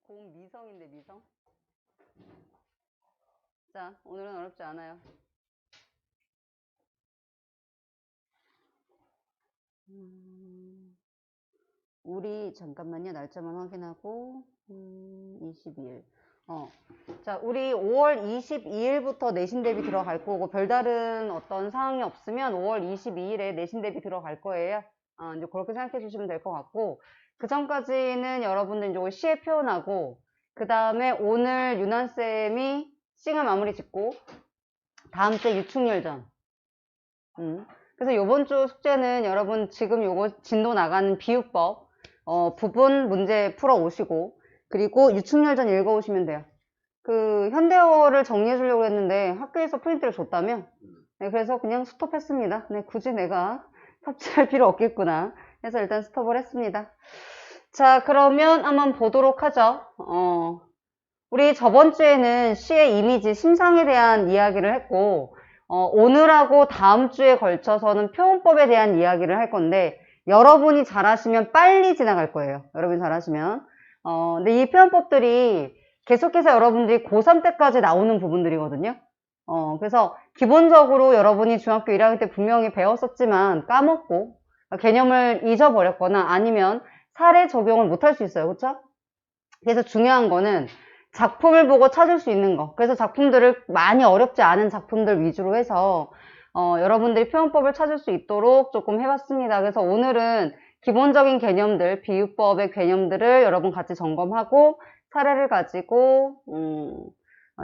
공미성인데 미성? 자, 오늘은 어렵지 않아요. 우리 잠깐만요. 날짜만 확인하고 22일. 자, 우리 5월 22일부터 내신 대비 들어갈 거고 별다른 어떤 사항이 없으면 5월 22일에 내신 대비 들어갈 거예요. 이제 그렇게 생각해 주시면 될 것 같고 그 전까지는 여러분들 이제 시에 표현하고 그 다음에 오늘 유난쌤이 싱을 마무리 짓고 다음 주에 유충열전. 그래서 요번 주 숙제는 여러분 지금 요거 진도 나가는 비유법 부분 문제 풀어 오시고 그리고 유충열전 읽어 오시면 돼요. 그 현대어를 정리해 주려고 했는데 학교에서 프린트를 줬다며? 네, 그래서 그냥 스톱했습니다. 네, 굳이 내가 삽질할 필요 없겠구나 해서 일단 스톱을 했습니다. 자, 그러면 한번 보도록 하죠. 우리 저번 주에는 시의 이미지, 심상에 대한 이야기를 했고 오늘하고 다음 주에 걸쳐서는 표현법에 대한 이야기를 할 건데 여러분이 잘하시면 빨리 지나갈 거예요. 여러분이 잘하시면. 근데 이 표현법들이 계속해서 여러분들이 고3 때까지 나오는 부분들이거든요. 그래서 기본적으로 여러분이 중학교 1학년 때 분명히 배웠었지만 까먹고 개념을 잊어버렸거나 아니면 사례 적용을 못할 수 있어요. 그렇죠? 그래서 중요한 거는 작품을 보고 찾을 수 있는 거. 그래서 작품들을 많이 어렵지 않은 작품들 위주로 해서 여러분들이 표현법을 찾을 수 있도록 조금 해봤습니다. 그래서 오늘은 기본적인 개념들, 비유법의 개념들을 여러분 같이 점검하고 사례를 가지고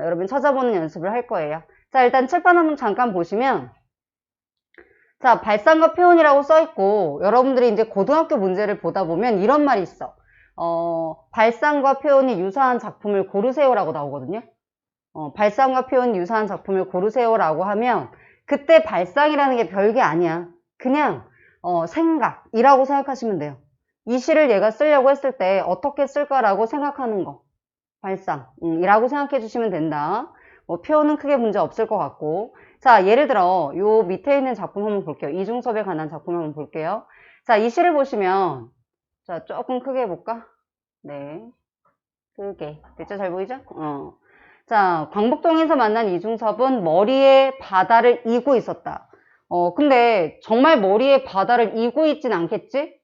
여러분 찾아보는 연습을 할 거예요. 자, 일단 칠판 한번 잠깐 보시면 자, 발상과 표현이라고 써있고 여러분들이 이제 고등학교 문제를 보다 보면 이런 말이 있어. 발상과 표현이 유사한 작품을 고르세요라고 나오거든요. 발상과 표현이 유사한 작품을 고르세요라고 하면 그때 발상이라는 게 별게 아니야. 그냥 생각이라고 생각하시면 돼요. 이 시를 얘가 쓰려고 했을 때 어떻게 쓸까라고 생각하는 거. 발상이라고 생각해 주시면 된다. 뭐 표현은 크게 문제 없을 것 같고. 자, 예를 들어 요 밑에 있는 작품 한번 볼게요. 이중섭에 관한 작품 한번 볼게요. 자, 이 시를 보시면 자, 조금 크게 해볼까? 네. 크게. 됐죠? 잘 보이죠? 자, 광복동에서 만난 이중섭은 머리에 바다를 이고 있었다. 근데 정말 머리에 바다를 이고 있진 않겠지?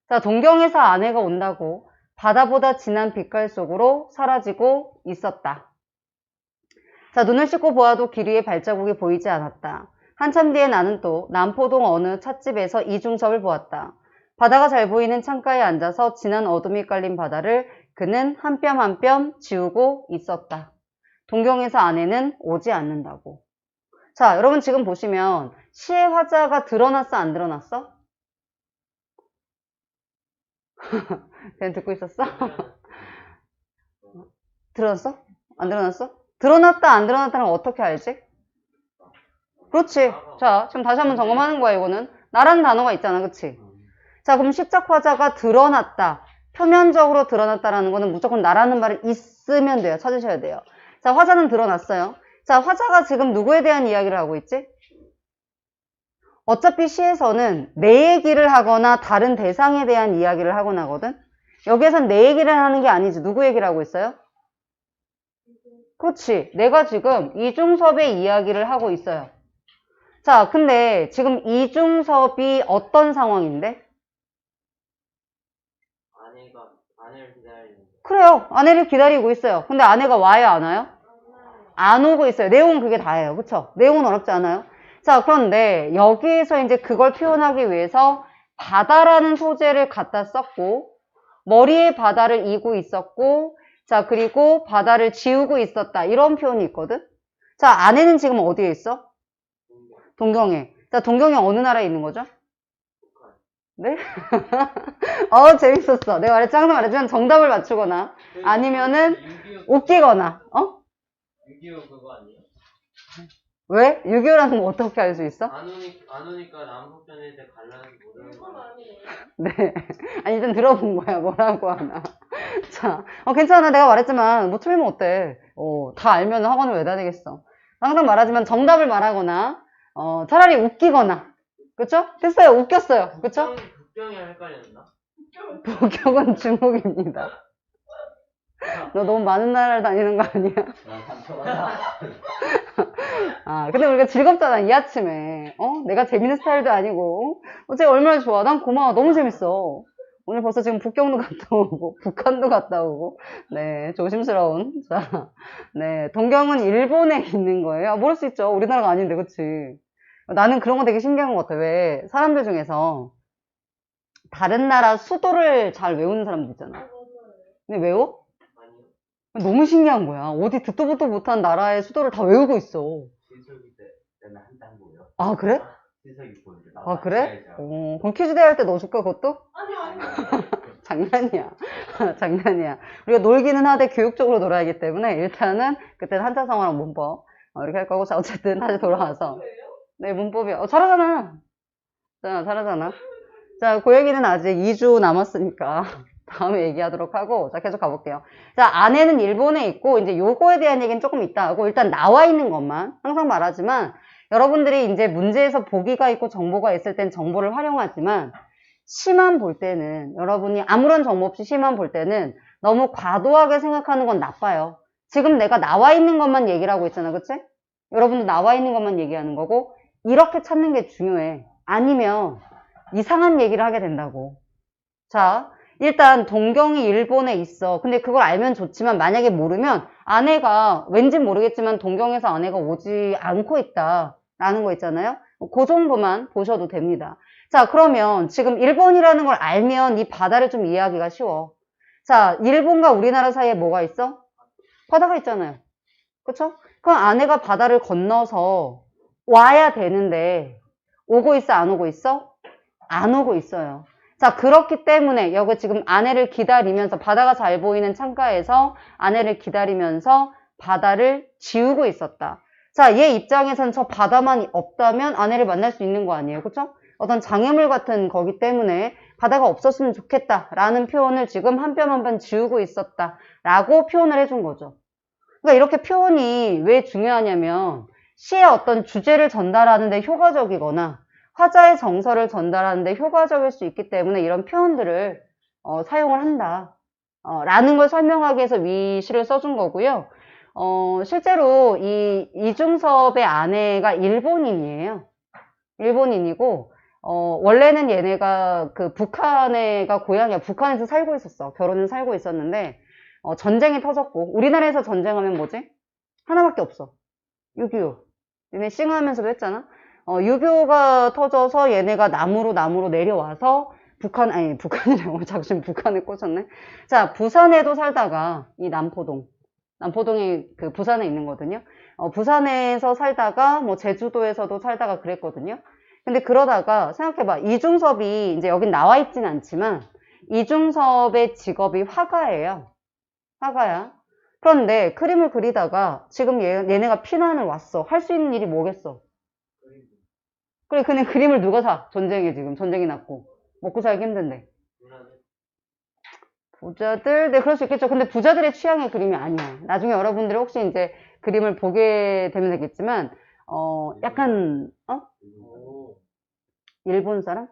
자, 동경에서 아내가 온다고 바다보다 진한 빛깔 속으로 사라지고 있었다. 자, 눈을 씻고 보아도 길 위에 발자국이 보이지 않았다. 한참 뒤에 나는 또 남포동 어느 찻집에서 이중섭을 보았다. 바다가 잘 보이는 창가에 앉아서 진한 어둠이 깔린 바다를 그는 한 뼘 한 뼘 지우고 있었다. 동경에서 아내는 오지 않는다고. 자, 여러분 지금 보시면 시의 화자가 드러났어, 안 드러났어? 그냥 듣고 있었어? 드러났어? 안 드러났어? 드러났다, 안 드러났다는 걸 어떻게 알지? 그렇지. 자, 지금 다시 한번 점검하는 거야, 이거는. 나라는 단어가 있잖아, 그치? 자, 그럼 시작 화자가 드러났다. 표면적으로 드러났다라는 거는 무조건 나라는 말이 있으면 돼요. 찾으셔야 돼요. 자, 화자는 드러났어요. 자, 화자가 지금 누구에 대한 이야기를 하고 있지? 어차피 시에서는 내 얘기를 하거나 다른 대상에 대한 이야기를 하곤 하거든? 여기에선 내 얘기를 하는 게 아니지. 누구 얘기를 하고 있어요? 그렇지. 내가 지금 이중섭의 이야기를 하고 있어요. 자, 근데 지금 이중섭이 어떤 상황인데? 아내를 기다리는. 그래요. 아내를 기다리고 있어요. 근데 아내가 와요, 안 와요? 안 오고 있어요. 내용은 그게 다예요. 그쵸? 내용은 어렵지 않아요? 자, 그런데 여기에서 이제 그걸 표현하기 위해서 바다라는 소재를 갖다 썼고 머리에 바다를 이고 있었고 자, 그리고 바다를 지우고 있었다. 이런 표현이 있거든? 자, 아내는 지금 어디에 있어? 동경에. 자, 동경이 어느 나라에 있는 거죠? 네? 재밌었어. 내가 항상 말했지만 정답을 맞추거나 아니면은 웃기거나, 6.25 그거 아니에요? 왜? 6.25라는 거 어떻게 알 수 있어? 안 오니까 남북전일 때 갈라는 모르는 거 아니에요? 네. 아니, 일단 들어본 거야. 뭐라고 하나. 자, 괜찮아. 내가 말했지만, 뭐 틀리면 어때? 다 알면 학원을 왜 다니겠어? 항상 말하지만 정답을 말하거나, 차라리 웃기거나. 그쵸? 됐어요. 웃겼어요. 그쵸? 국경이랑 헷갈렸나? 북경은 중국입니다. 너 너무 많은 나라를 다니는 거 아니야? 난 상처받아. 아, 근데 우리가 즐겁잖아, 이 아침에. 내가 재밌는 스타일도 아니고. 어째 얼마나 좋아. 난 고마워. 너무 재밌어. 오늘 벌써 지금 북경도 갔다 오고, 북한도 갔다 오고. 네, 조심스러운. 자, 네, 동경은 일본에 있는 거예요. 모를 수 있죠. 우리나라가 아닌데, 그치? 나는 그런 거 되게 신기한 것 같아. 왜, 사람들 중에서 다른 나라 수도를 잘 외우는 사람들 있잖아. 근데 외워? 아니요. 너무 신기한 거야. 어디 듣도 보도 못한 나라의 수도를 다 외우고 있어. 신석이 때 맨날 한단 거예요. 아, 그래? 신석이 보는데 아, 그래? 그럼 퀴즈 대회 할 때 넣어줄까, 그것도? 장난이야. 장난이야. 우리가 놀기는 하되 교육적으로 놀아야 하기 때문에 일단은 그때는 한자성어랑 문법 이렇게 할 거고. 자, 어쨌든 다시 돌아와서. 네, 문법이야. 잘하잖아. 자, 잘하잖아. 자, 고양이는 아직 2주 남았으니까 다음에 얘기하도록 하고, 자, 계속 가볼게요. 자, 안에는 일본에 있고, 이제 요거에 대한 얘기는 조금 이따 하고, 일단 나와 있는 것만, 항상 말하지만, 여러분들이 이제 문제에서 보기가 있고 정보가 있을 땐 정보를 활용하지만, 시만 볼 때는, 여러분이 아무런 정보 없이 시만 볼 때는 너무 과도하게 생각하는 건 나빠요. 지금 내가 나와 있는 것만 얘기를 하고 있잖아, 그치? 여러분도 나와 있는 것만 얘기하는 거고, 이렇게 찾는 게 중요해. 아니면, 이상한 얘기를 하게 된다고. 자, 일단 동경이 일본에 있어. 근데 그걸 알면 좋지만 만약에 모르면 아내가 왠지 모르겠지만 동경에서 아내가 오지 않고 있다라는 거 있잖아요. 그 정도만 보셔도 됩니다. 자, 그러면 지금 일본이라는 걸 알면 이 바다를 좀 이해하기가 쉬워. 자, 일본과 우리나라 사이에 뭐가 있어? 바다가 있잖아요. 그쵸? 그럼 아내가 바다를 건너서 와야 되는데 오고 있어, 안 오고 있어? 안 오고 있어요. 자, 그렇기 때문에 여기 지금 아내를 기다리면서 바다가 잘 보이는 창가에서 아내를 기다리면서 바다를 지우고 있었다. 자, 얘 입장에선 저 바다만 없다면 아내를 만날 수 있는 거 아니에요. 그쵸? 어떤 장애물 같은 거기 때문에 바다가 없었으면 좋겠다라는 표현을 지금 한 뼘 한 뼘 지우고 있었다라고 표현을 해준 거죠. 그러니까 이렇게 표현이 왜 중요하냐면 시의 어떤 주제를 전달하는 데 효과적이거나 화자의 정서를 전달하는 데 효과적일 수 있기 때문에 이런 표현들을 사용을 한다. 라는 걸 설명하기 위해서 위시를 써준 거고요. 실제로 이 이중섭의 아내가 일본인이에요. 일본인이고 원래는 얘네가 그 북한애가 고향이야. 북한에서 살고 있었어. 결혼은 살고 있었는데 전쟁이 터졌고 우리나라에서 전쟁하면 뭐지? 하나밖에 없어. 6.25. 얘네 싱하면서도 했잖아. 6.25가 터져서 얘네가 남으로 내려와서 북한이라고 자꾸 지금 북한에 꽂혔네. 자, 부산에도 살다가 이 남포동이 그 부산에 있는 거거든요. 부산에서 살다가 뭐 제주도에서도 살다가 그랬거든요. 근데 그러다가 생각해봐. 이중섭이 이제 여긴 나와 있진 않지만 이중섭의 직업이 화가예요. 화가야. 그런데 그림을 그리다가 지금 얘네가 피난을 왔어. 할 수 있는 일이 뭐겠어? 그래, 그냥 그림을 누가 사? 전쟁이 지금 전쟁이 났고 먹고 살기 힘든데. 부자들, 네, 그럴 수 있겠죠. 근데 부자들의 취향의 그림이 아니야. 나중에 여러분들이 혹시 이제 그림을 보게 되면 되겠지만, 약간, 일본 사람?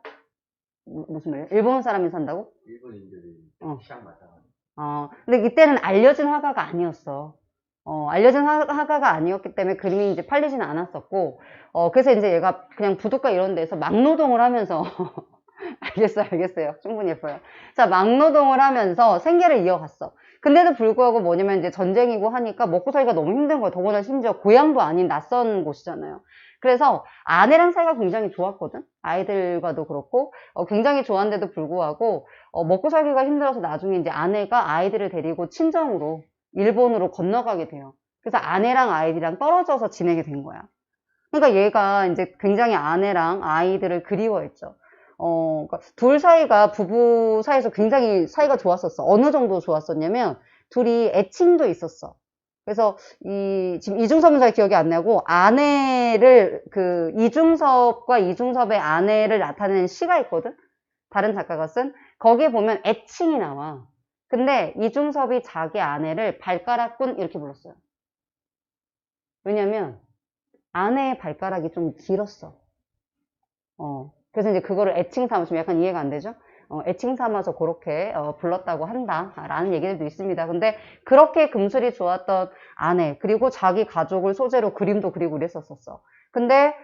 무슨 말이야? 일본 사람이 산다고? 일본인들이 취향 맞아가지고. 근데 이때는 알려진 화가가 아니었어. 알려진 화가가 아니었기 때문에 그림이 이제 팔리지는 않았었고, 그래서 이제 얘가 그냥 부둣가 이런 데서 막노동을 하면서, 알겠어요. 충분히 예뻐요. 자, 막노동을 하면서 생계를 이어갔어. 근데도 불구하고 뭐냐면 이제 전쟁이고 하니까 먹고 살기가 너무 힘든 거야. 더구나 심지어 고향도 아닌 낯선 곳이잖아요. 그래서 아내랑 사이가 굉장히 좋았거든. 아이들과도 그렇고 굉장히 좋았는데도 불구하고 먹고 살기가 힘들어서 나중에 이제 아내가 아이들을 데리고 친정으로 일본으로 건너가게 돼요. 그래서 아내랑 아이들이랑 떨어져서 지내게 된 거야. 그러니까 얘가 이제 굉장히 아내랑 아이들을 그리워했죠. 그러니까 둘 사이가 부부 사이에서 굉장히 사이가 좋았었어. 어느 정도 좋았었냐면 둘이 애칭도 있었어. 그래서 지금 이중섭은 잘 기억이 안 나고 아내를 이중섭과 이중섭의 아내를 나타내는 시가 있거든. 다른 작가가 쓴 거기에 보면 애칭이 나와. 근데 이중섭이 자기 아내를 발가락꾼 이렇게 불렀어요. 왜냐면 아내의 발가락이 좀 길었어. 그래서 이제 그거를 애칭 삼으시면 약간 이해가 안 되죠? 애칭 삼아서 그렇게 불렀다고 한다라는 얘기들도 있습니다. 근데 그렇게 금술이 좋았던 아내, 그리고 자기 가족을 소재로 그림도 그리고 그랬었어. 근데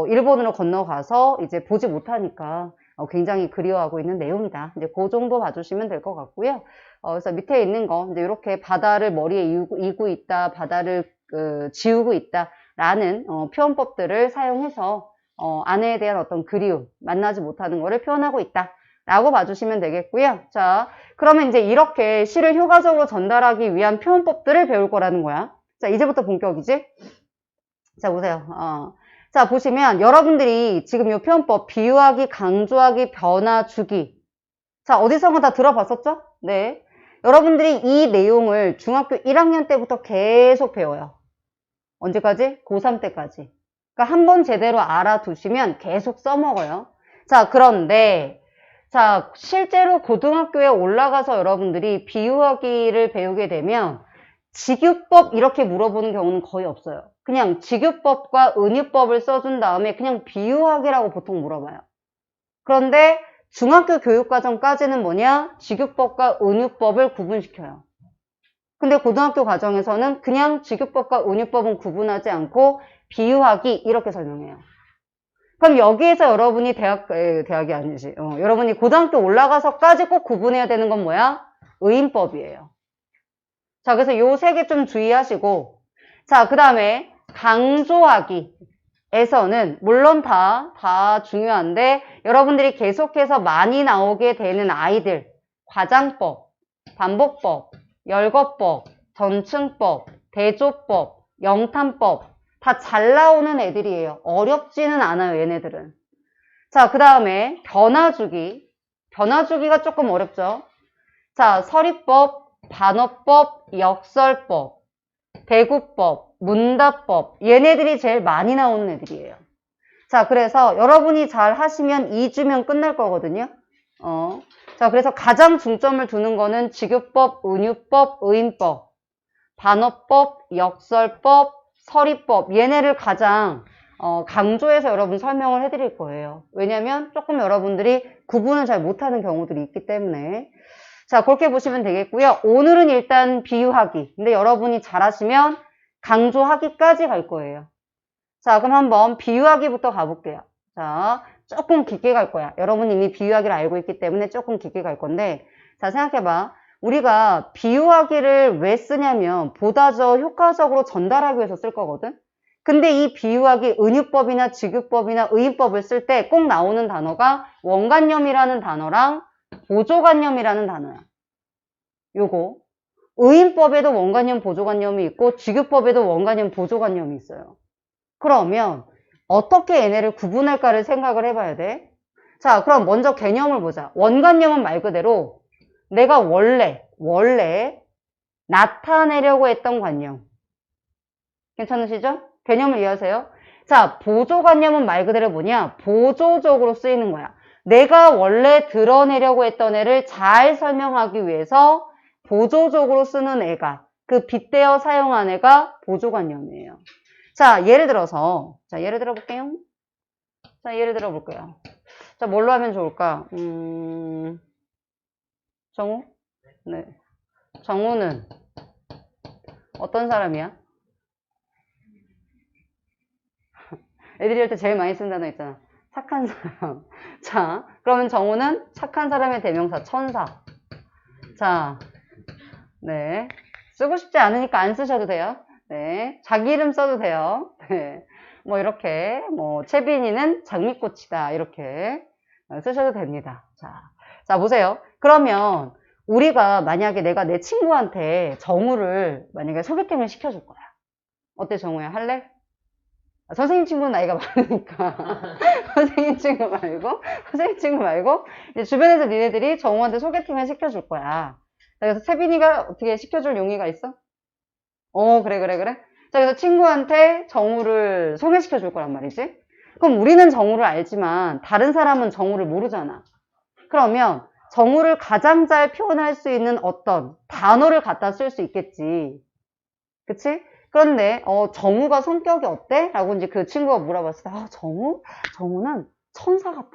일본으로 건너가서 이제 보지 못하니까 굉장히 그리워하고 있는 내용이다. 이제 그 정도 봐주시면 될 것 같고요. 그래서 밑에 있는 거 이제 이렇게 바다를 머리에 이고 있다, 바다를 지우고 있다라는 표현법들을 사용해서 아내에 대한 어떤 그리움, 만나지 못하는 거를 표현하고 있다라고 봐주시면 되겠고요. 자, 그러면 이제 이렇게 시를 효과적으로 전달하기 위한 표현법들을 배울 거라는 거야. 자, 이제부터 본격이지? 자, 보세요. 자, 보시면 여러분들이 지금 이 표현법 비유하기, 강조하기, 변화주기. 자, 어디선가 다 들어봤었죠? 네. 여러분들이 이 내용을 중학교 1학년 때부터 계속 배워요. 언제까지? 고3 때까지. 그러니까 한번 제대로 알아두시면 계속 써먹어요. 자, 그런데 자, 실제로 고등학교에 올라가서 여러분들이 비유하기를 배우게 되면 직유법 이렇게 물어보는 경우는 거의 없어요. 그냥 직유법과 은유법을 써준 다음에 그냥 비유하기라고 보통 물어봐요. 그런데 중학교 교육과정까지는 뭐냐? 직유법과 은유법을 구분시켜요. 근데 고등학교 과정에서는 그냥 직유법과 은유법은 구분하지 않고 비유하기 이렇게 설명해요. 그럼 여기에서 여러분이 대학이 아니지. 여러분이 고등학교 올라가서까지 꼭 구분해야 되는 건 뭐야? 의인법이에요. 자, 그래서 요 세 개 좀 주의하시고. 자, 그 다음에 강조하기에서는 물론 다 중요한데 여러분들이 계속해서 많이 나오게 되는 아이들. 과장법, 반복법, 열거법, 전층법, 대조법, 영탄법 다 잘 나오는 애들이에요. 어렵지는 않아요, 얘네들은. 자, 그 다음에 변화주기. 변화주기가 조금 어렵죠. 자, 서리법, 반어법, 역설법, 대구법, 문답법 얘네들이 제일 많이 나오는 애들이에요. 자, 그래서 여러분이 잘 하시면 2주면 끝날 거거든요. 자, 그래서 가장 중점을 두는 거는 직유법, 은유법, 의인법, 반어법, 역설법, 서리법 얘네를 가장 강조해서 여러분 설명을 해드릴 거예요. 왜냐면 조금 여러분들이 구분을 잘 못하는 경우들이 있기 때문에. 자, 그렇게 보시면 되겠고요. 오늘은 일단 비유하기. 근데 여러분이 잘하시면 강조하기까지 갈 거예요. 자, 그럼 한번 비유하기부터 가볼게요. 자, 조금 깊게 갈 거야. 여러분이 이미 비유하기를 알고 있기 때문에 조금 깊게 갈 건데, 자, 생각해봐. 우리가 비유하기를 왜 쓰냐면 보다 더 효과적으로 전달하기 위해서 쓸 거거든. 근데 이 비유하기 은유법이나 직유법이나 의인법을 쓸 때 꼭 나오는 단어가 원관념이라는 단어랑 보조관념이라는 단어야. 요거. 의인법에도 원관념, 보조관념이 있고 직유법에도 원관념, 보조관념이 있어요. 그러면 어떻게 얘네를 구분할까를 생각을 해봐야 돼. 자, 그럼 먼저 개념을 보자. 원관념은 말 그대로 내가 원래 나타내려고 했던 관념. 괜찮으시죠? 개념을 이해하세요? 자, 보조관념은 말 그대로 뭐냐? 보조적으로 쓰이는 거야. 내가 원래 드러내려고 했던 애를 잘 설명하기 위해서 보조적으로 쓰는 애가, 그 빗대어 사용한 애가 보조관념이에요. 자, 예를 들어 볼게요. 자, 예를 들어 볼게요. 자, 뭘로 하면 좋을까? 정우? 네. 정우는 어떤 사람이야? 애들이 할 때 제일 많이 쓰는 단어 있잖아. 착한 사람. 자, 그러면 정우는 착한 사람의 대명사, 천사. 자, 네. 쓰고 싶지 않으니까 안 쓰셔도 돼요. 네. 자기 이름 써도 돼요. 네. 뭐, 이렇게, 채빈이는 장미꽃이다. 이렇게 쓰셔도 됩니다. 자, 보세요. 그러면 우리가 만약에 내가 내 친구한테 정우를 만약에 소개팅을 시켜줄 거야. 어때, 정우야? 할래? 선생님 친구는 나이가 많으니까. 선생님 친구 말고, 이제 주변에서 니네들이 정우한테 소개팅을 시켜줄 거야. 그래서 채빈이가 어떻게 시켜줄 용의가 있어? 그래. 자, 그래서 친구한테 정우를 소개시켜 줄 거란 말이지. 그럼 우리는 정우를 알지만 다른 사람은 정우를 모르잖아. 그러면 정우를 가장 잘 표현할 수 있는 어떤 단어를 갖다 쓸 수 있겠지. 그치? 그런데 정우가 성격이 어때? 라고 이제 그 친구가 물어봤을 때 정우는 천사 같아.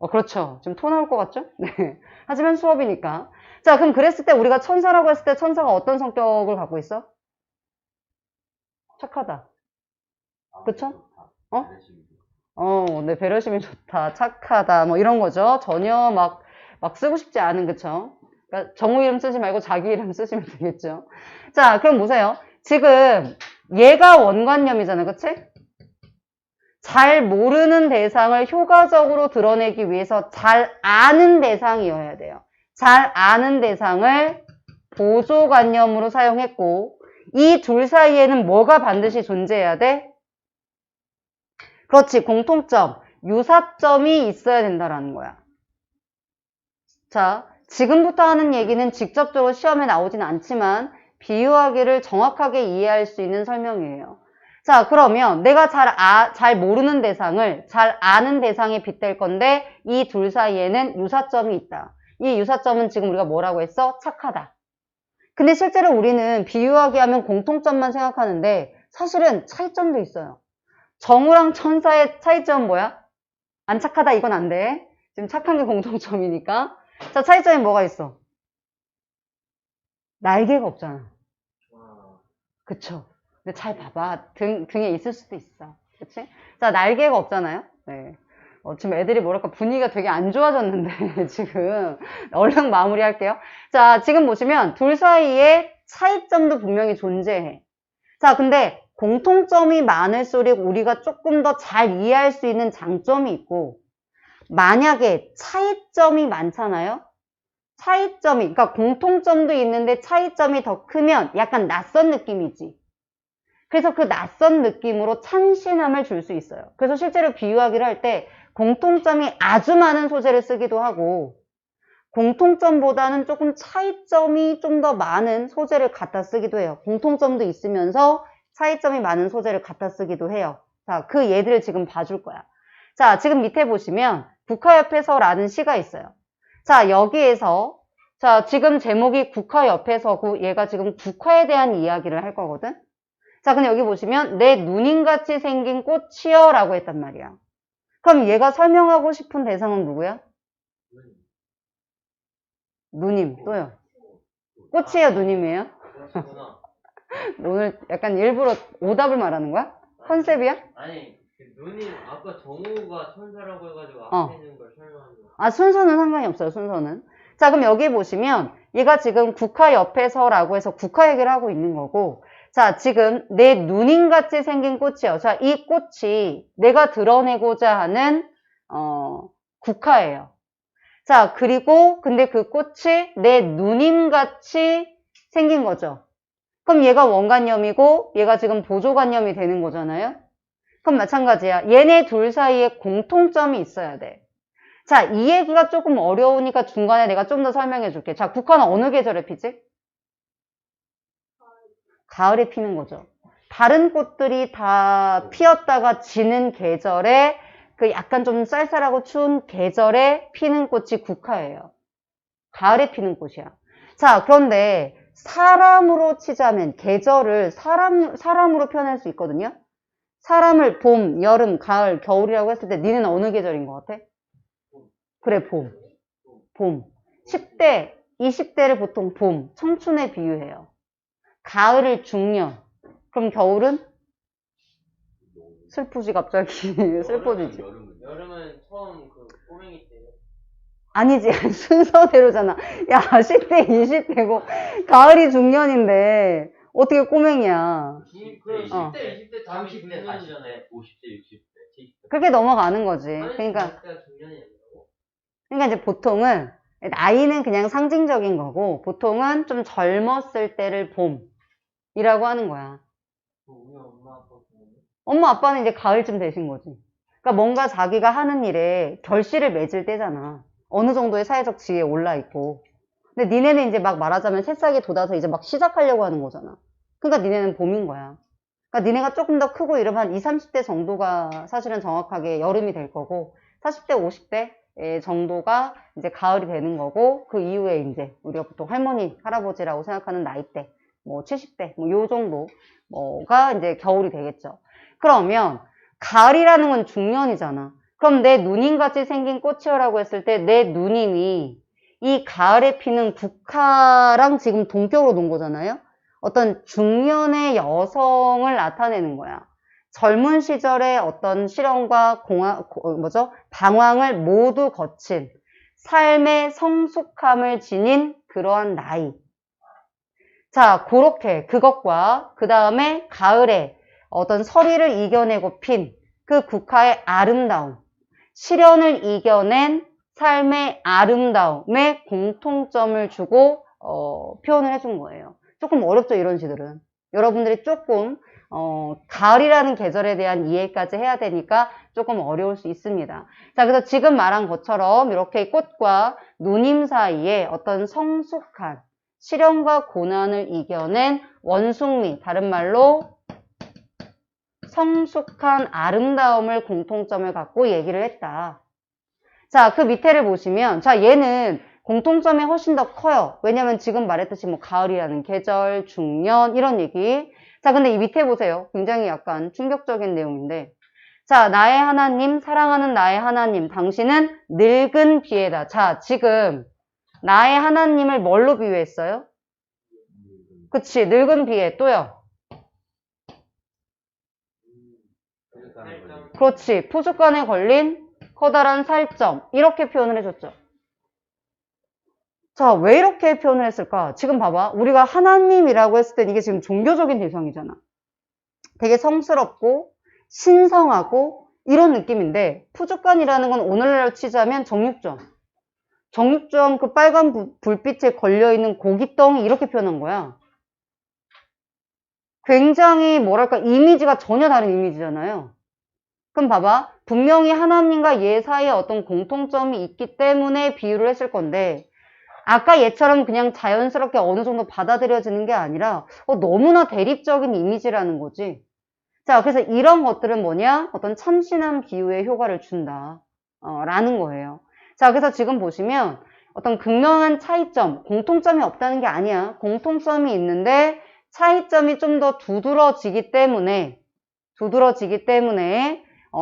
그렇죠. 지금 토 나올 것 같죠? 네. 하지만 수업이니까. 자, 그럼 그랬을 때 우리가 천사라고 했을 때 천사가 어떤 성격을 갖고 있어? 착하다. 그쵸? 어? 네, 배려심이 좋다. 착하다. 뭐 이런 거죠. 전혀 막 쓰고 싶지 않은, 그쵸? 그러니까 정우 이름 쓰지 말고 자기 이름 쓰시면 되겠죠. 자, 그럼 보세요. 지금 얘가 원관념이잖아. 그치? 잘 모르는 대상을 효과적으로 드러내기 위해서 잘 아는 대상이어야 돼요. 잘 아는 대상을 보조관념으로 사용했고, 이 둘 사이에는 뭐가 반드시 존재해야 돼? 그렇지, 공통점, 유사점이 있어야 된다라는 거야. 자, 지금부터 하는 얘기는 직접적으로 시험에 나오진 않지만 비유하기를 정확하게 이해할 수 있는 설명이에요. 자, 그러면 내가 잘 모르는 대상을 잘 아는 대상에 빗댈 건데 이 둘 사이에는 유사점이 있다. 이 유사점은 지금 우리가 뭐라고 했어? 착하다. 근데 실제로 우리는 비유하기 하면 공통점만 생각하는데 사실은 차이점도 있어요. 정우랑 천사의 차이점은 뭐야? 안 착하다 이건 안 돼. 지금 착한 게 공통점이니까. 자, 차이점이 뭐가 있어? 날개가 없잖아. 그쵸? 근데 잘 봐봐. 등에 있을 수도 있어. 그치? 자, 날개가 없잖아요? 네. 지금 애들이 뭐랄까 분위기가 되게 안 좋아졌는데 지금 얼른 마무리할게요. 자, 지금 보시면 둘 사이에 차이점도 분명히 존재해. 자, 근데 공통점이 많을수록 우리가 조금 더 잘 이해할 수 있는 장점이 있고 만약에 차이점이 많잖아요? 그러니까 공통점도 있는데 차이점이 더 크면 약간 낯선 느낌이지. 그래서 그 낯선 느낌으로 참신함을 줄 수 있어요. 그래서 실제로 비유하기를 할 때 공통점이 아주 많은 소재를 쓰기도 하고 공통점보다는 조금 차이점이 좀 더 많은 소재를 갖다 쓰기도 해요. 공통점도 있으면서 차이점이 많은 소재를 갖다 쓰기도 해요. 자, 그 예들을 지금 봐줄 거야. 자, 지금 밑에 보시면 국화옆에서라는 시가 있어요. 자, 여기에서 자, 지금 제목이 국화옆에서고 얘가 지금 국화에 대한 이야기를 할 거거든. 자, 근데 여기 보시면 내 누님같이 생긴 꽃이여 라고 했단 말이야. 그럼 얘가 설명하고 싶은 대상은 누구야? 누님, 또요. 꽃이에요, 누님이에요? 오늘 약간 일부러 오답을 말하는 거야? 컨셉이야? 아니, 누님, 아까 정우가 천사라고 해가지고 앞에 있는 걸 설명하는 거. 아, 순서는 상관이 없어요, 순서는. 자, 그럼 여기 보시면 얘가 지금 국화 옆에서라고 해서 국화 얘기를 하고 있는 거고 자, 지금 내 누님같이 생긴 꽃이요. 자, 이 꽃이 내가 드러내고자 하는 국화예요. 자, 그리고 근데 그 꽃이 내 누님같이 생긴 거죠. 그럼 얘가 원관념이고 얘가 지금 보조관념이 되는 거잖아요. 그럼 마찬가지야. 얘네 둘 사이에 공통점이 있어야 돼. 자, 이 얘기가 조금 어려우니까 중간에 내가 좀 더 설명해 줄게. 자, 국화는 어느 계절에 피지? 가을에 피는 거죠. 다른 꽃들이 다 피었다가 지는 계절에 그 약간 좀 쌀쌀하고 추운 계절에 피는 꽃이 국화예요. 가을에 피는 꽃이야. 자, 그런데 사람으로 치자면 계절을 사람으로 표현할 수 있거든요. 사람을 봄, 여름, 가을, 겨울이라고 했을 때 니는 어느 계절인 것 같아? 그래, 봄. 봄. 10대, 20대를 보통 봄, 청춘에 비유해요. 가을을 중년. 그럼 겨울은? 슬프지, 갑자기. 슬퍼지지. 여름은 처음 그 꼬맹이 때. 아니지, 순서대로잖아. 야, 10대, 20대고, 가을이 중년인데, 어떻게 꼬맹이야. 10대, 20대, 30대, 40대, 50대, 60대, 70대. 그렇게 넘어가는 거지. 그러니까 이제 보통은, 나이는 그냥 상징적인 거고, 보통은 좀 젊었을 때를 봄이라고 하는 거야. 우리 엄마 아빠 보면 엄마 아빠는 이제 가을쯤 되신 거지. 그러니까 뭔가 자기가 하는 일에 결실을 맺을 때잖아. 어느 정도의 사회적 지위에 올라 있고. 근데 니네는 이제 막 말하자면 새싹이 돋아서 이제 막 시작하려고 하는 거잖아. 그러니까 니네는 봄인 거야. 그러니까 니네가 조금 더 크고 이러면 한 20, 30대 정도가 사실은 정확하게 여름이 될 거고 40대, 50대 정도가 이제 가을이 되는 거고 그 이후에 이제 우리가 보통 할머니, 할아버지라고 생각하는 나이대 뭐 70대 뭐 요 정도가 이제 겨울이 되겠죠. 그러면 가을이라는 건 중년이잖아. 그럼 내 누님같이 생긴 꽃이요라고 했을 때 내 누님이 이 가을에 피는 국화랑 지금 동격으로 놓은 거잖아요. 어떤 중년의 여성을 나타내는 거야. 젊은 시절의 어떤 시련과 방황을 모두 거친 삶의 성숙함을 지닌 그러한 나이. 자, 그렇게 그것과 그 다음에 가을에 어떤 서리를 이겨내고 핀 그 국화의 아름다움, 시련을 이겨낸 삶의 아름다움에 공통점을 주고 표현을 해준 거예요. 조금 어렵죠, 이런 시들은. 여러분들이 조금 가을이라는 계절에 대한 이해까지 해야 되니까 조금 어려울 수 있습니다. 자, 그래서 지금 말한 것처럼 이렇게 꽃과 누님 사이에 어떤 성숙한 시련과 고난을 이겨낸 원숭미, 다른 말로 성숙한 아름다움을 공통점을 갖고 얘기를 했다. 자, 그 밑에를 보시면, 자, 얘는 공통점이 훨씬 더 커요. 왜냐면 지금 말했듯이 뭐 가을이라는 계절, 중년, 이런 얘기. 자, 근데 이 밑에 보세요. 굉장히 약간 충격적인 내용인데. 자, 나의 하나님, 사랑하는 나의 하나님, 당신은 늙은 비에다. 자, 지금 나의 하나님을 뭘로 비유했어요? 그치, 늙은 비에. 또요. 그렇지, 푸주간에 걸린 커다란 살점. 이렇게 표현을 해줬죠. 자, 왜 이렇게 표현을 했을까? 지금 봐봐. 우리가 하나님이라고 했을 땐 이게 지금 종교적인 대상이잖아. 되게 성스럽고 신성하고 이런 느낌인데 푸주간이라는 건 오늘날로 치자면 정육점. 정육점 그 빨간 불빛에 걸려있는 고깃덩이 이렇게 표현한 거야. 굉장히 뭐랄까 이미지가 전혀 다른 이미지잖아요. 그럼 봐봐. 분명히 하나님과 얘 사이에 어떤 공통점이 있기 때문에 비유를 했을 건데 아까 얘처럼 그냥 자연스럽게 어느 정도 받아들여지는 게 아니라 너무나 대립적인 이미지라는 거지. 자, 그래서 이런 것들은 뭐냐? 어떤 참신한 비유의 효과를 준다. 라는 거예요. 자, 그래서 지금 보시면 어떤 극명한 차이점, 공통점이 없다는 게 아니야. 공통점이 있는데 차이점이 좀 더 두드러지기 때문에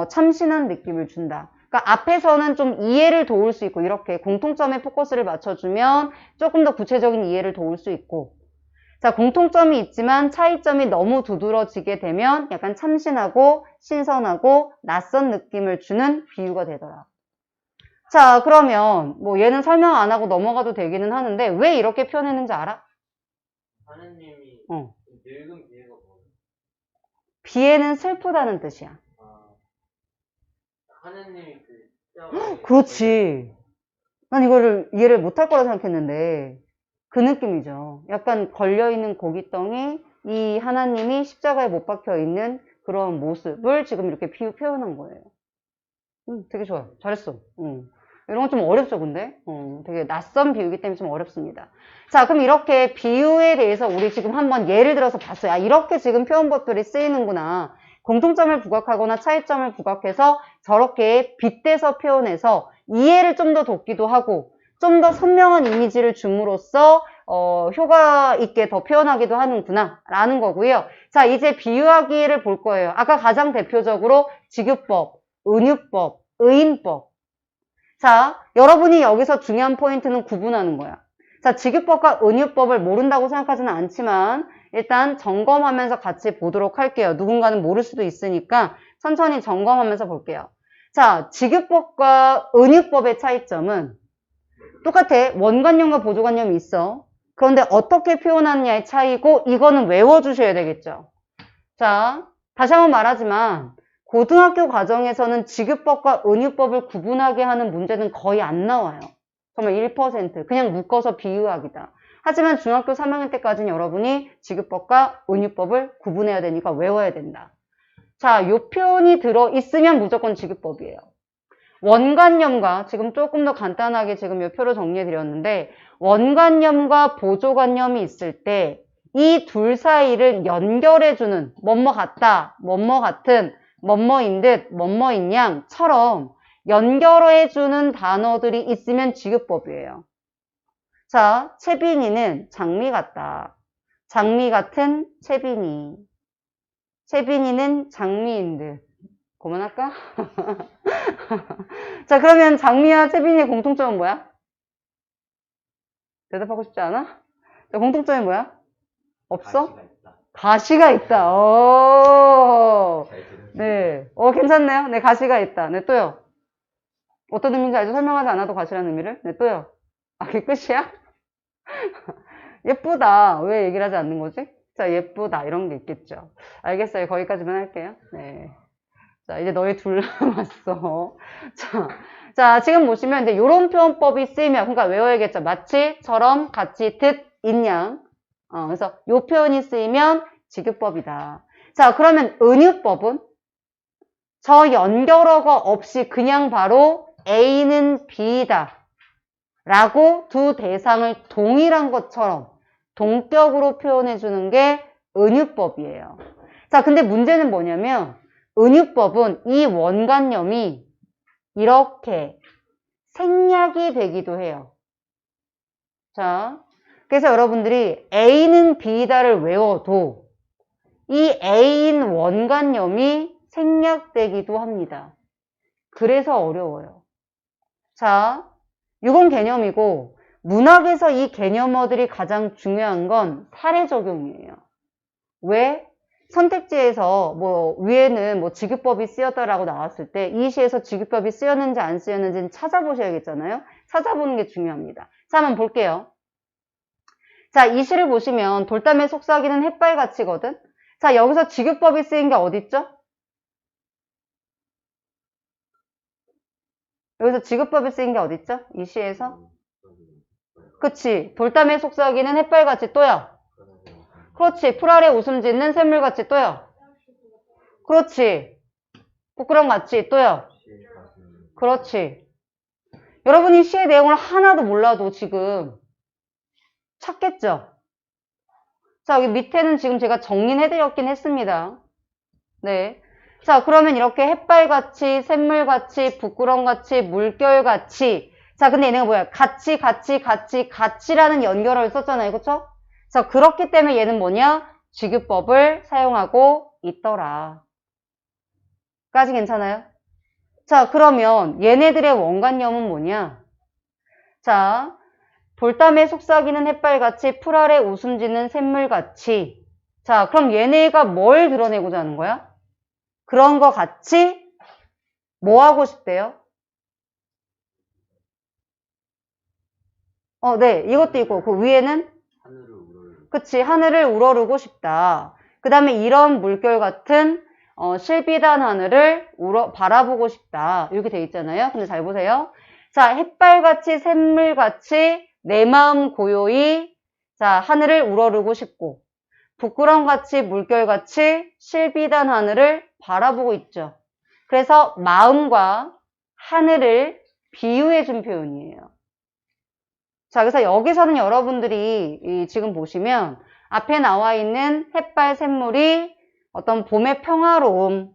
참신한 느낌을 준다. 그러니까 앞에서는 좀 이해를 도울 수 있고 이렇게 공통점에 포커스를 맞춰주면 조금 더 구체적인 이해를 도울 수 있고 자, 공통점이 있지만 차이점이 너무 두드러지게 되면 약간 참신하고 신선하고 낯선 느낌을 주는 비유가 되더라. 자, 그러면 뭐 얘는 설명 안 하고 넘어가도 되기는 하는데 왜 이렇게 표현했는지 알아? 하느님이 늙은 비애가 뭐예요? 비애는 슬프다는 뜻이야. 하느님이 그렇지. 난 이거를 이해를 못할 거라 생각했는데 그 느낌이죠. 약간 걸려있는 고깃덩이, 이 하나님이 십자가에 못 박혀있는 그런 모습을 지금 이렇게 표현한 거예요. 되게 좋아요. 잘했어. 이런 건 좀 어렵죠, 근데? 되게 낯선 비유이기 때문에 좀 어렵습니다. 자, 그럼 이렇게 비유에 대해서 우리 지금 한번 예를 들어서 봤어요. 아, 이렇게 지금 표현법들이 쓰이는구나. 공통점을 부각하거나 차이점을 부각해서 저렇게 빗대서 표현해서 이해를 좀 더 돕기도 하고 좀 더 선명한 이미지를 줌으로써 효과 있게 더 표현하기도 하는구나 라는 거고요. 자, 이제 비유하기를 볼 거예요. 아까 가장 대표적으로 직유법, 은유법, 의인법. 자, 여러분이 여기서 중요한 포인트는 구분하는 거야. 자, 직유법과 은유법을 모른다고 생각하지는 않지만 일단 점검하면서 같이 보도록 할게요. 누군가는 모를 수도 있으니까 천천히 점검하면서 볼게요. 자, 직유법과 은유법의 차이점은 똑같아. 원관념과 보조관념이 있어. 그런데 어떻게 표현하느냐의 차이고 이거는 외워주셔야 되겠죠. 자, 다시 한번 말하지만 고등학교 과정에서는 직유법과 은유법을 구분하게 하는 문제는 거의 안 나와요. 정말 1%. 그냥 묶어서 비유하기다. 하지만 중학교 3학년 때까지는 여러분이 직유법과 은유법을 구분해야 되니까 외워야 된다. 자, 요 표현이 들어있으면 무조건 직유법이에요. 원관념과 지금 조금 더 간단하게 지금 요 표로 정리해 드렸는데 원관념과 보조관념이 있을 때 이 둘 사이를 연결해주는 뭐뭐 같다, 뭐뭐 같은, 뭐뭐인 듯, 뭐뭐인 양처럼 연결해주는 단어들이 있으면 직유법이에요. 자, 채빈이는 장미 같다. 장미 같은 채빈이. 채빈이는 장미인 듯. 그만할까? 자, 그러면 장미와 채빈이의 공통점은 뭐야? 대답하고 싶지 않아? 자, 공통점이 뭐야? 없어? 가시가 있다. 가시가 있다. 오. 잘 들었네. 네. 괜찮네요. 네, 가시가 있다. 네, 또요. 어떤 의미인지 알죠? 설명하지 않아도 가시라는 의미를? 네, 또요. 아, 그게 끝이야? 예쁘다. 왜 얘기를 하지 않는 거지? 자, 예쁘다. 이런 게 있겠죠. 알겠어요. 거기까지만 할게요. 네. 자, 이제 너희 둘 남았어. 자, 지금 보시면 이제 요런 표현법이 쓰이면, 그러니까 외워야겠죠. 마치, 처럼, 같이, 듯, 인양. 그래서 요 표현이 쓰이면 지급법이다. 자, 그러면 은유법은 저 연결어가 없이 그냥 바로 A는 B다. 라고 두 대상을 동일한 것처럼 동격으로 표현해 주는 게 은유법이에요. 자, 근데 문제는 뭐냐면 은유법은 이 원관념이 이렇게 생략이 되기도 해요. 자, 그래서 여러분들이 A는 B다를 외워도 이 A인 원관념이 생략되기도 합니다. 그래서 어려워요. 자, 이건 개념이고 문학에서 이 개념어들이 가장 중요한 건 사례 적용이에요. 왜? 선택지에서 뭐 위에는 뭐 지급법이 쓰였다라고 나왔을 때 이 시에서 지급법이 쓰였는지 안 쓰였는지는 찾아보셔야겠잖아요. 찾아보는 게 중요합니다. 자, 한번 볼게요. 자, 이 시를 보시면 돌담에 속삭이는 햇발같이거든. 자, 여기서 지급법이 쓰인 게 어딨죠? 여기서 지급법이 쓰인 게 어딨죠? 이 시에서? 그치. 돌담에 속삭이는 햇발같이 또요. 그렇지. 풀 아래 웃음 짓는 샘물같이 또요. 그렇지. 부끄럼같이 또요. 그렇지. 여러분이 시의 내용을 하나도 몰라도 지금 찾겠죠? 자, 여기 밑에는 지금 제가 정리해드렸긴 했습니다. 네. 자, 그러면 이렇게 햇발같이, 샘물같이, 부끄럼같이, 물결같이. 자, 근데 얘네가 뭐야? 같이라는 연결어를 썼잖아요. 그쵸? 자, 그렇기 때문에 얘는 뭐냐? 지급법을 사용하고 있더라. 까지 괜찮아요? 자, 그러면 얘네들의 원관념은 뭐냐? 자, 돌담에 속삭이는 햇발같이, 풀 아래 웃음 짓는 샘물같이. 자, 그럼 얘네가 뭘 드러내고자 하는 거야? 그런 거 같이 뭐 하고 싶대요? 네, 이것도 있고 그 위에는 그치, 하늘을 우러르고 싶다. 그 다음에 이런 물결 같은 실비단 하늘을 바라보고 싶다. 이렇게 돼 있잖아요. 근데 잘 보세요. 자, 햇발같이 샘물같이 내 마음 고요히 자, 하늘을 우러르고 싶고 부끄럼같이 물결같이 실비단 하늘을 바라보고 있죠. 그래서 마음과 하늘을 비유해 준 표현이에요. 자, 그래서 여기서는 여러분들이 지금 보시면 앞에 나와 있는 햇발 샘물이 어떤 봄의 평화로움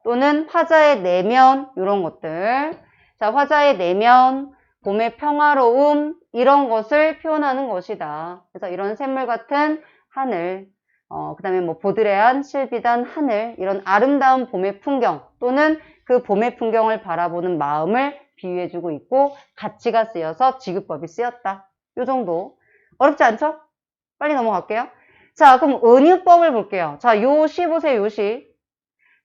또는 화자의 내면 이런 것들. 자, 화자의 내면, 봄의 평화로움 이런 것을 표현하는 것이다. 그래서 이런 샘물 같은 하늘, 그 다음에 뭐 보드레한 실비단 하늘 이런 아름다운 봄의 풍경 또는 그 봄의 풍경을 바라보는 마음을 비유해주고 있고 가치가 쓰여서 지급법이 쓰였다. 요 정도. 어렵지 않죠? 빨리 넘어갈게요. 자, 그럼 은유법을 볼게요. 자, 요 시 보세요. 요 시.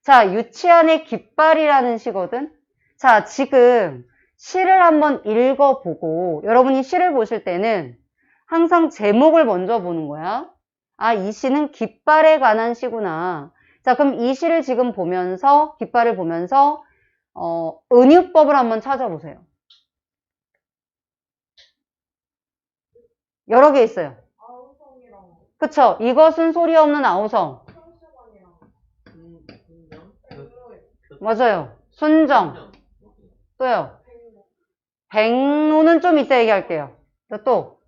자, 유치한의 깃발이라는 시거든. 자, 지금 시를 한번 읽어보고 여러분이 시를 보실 때는 항상 제목을 먼저 보는 거야. 아, 이 시는 깃발에 관한 시구나. 자, 그럼 이 시를 지금 보면서 깃발을 보면서 은유법을 한번 찾아보세요. 여러 개 있어요. 그쵸? 이것은 소리 없는 아우성. 맞아요. 순정. 또요. 백로는 좀 이따 얘기할게요. 또.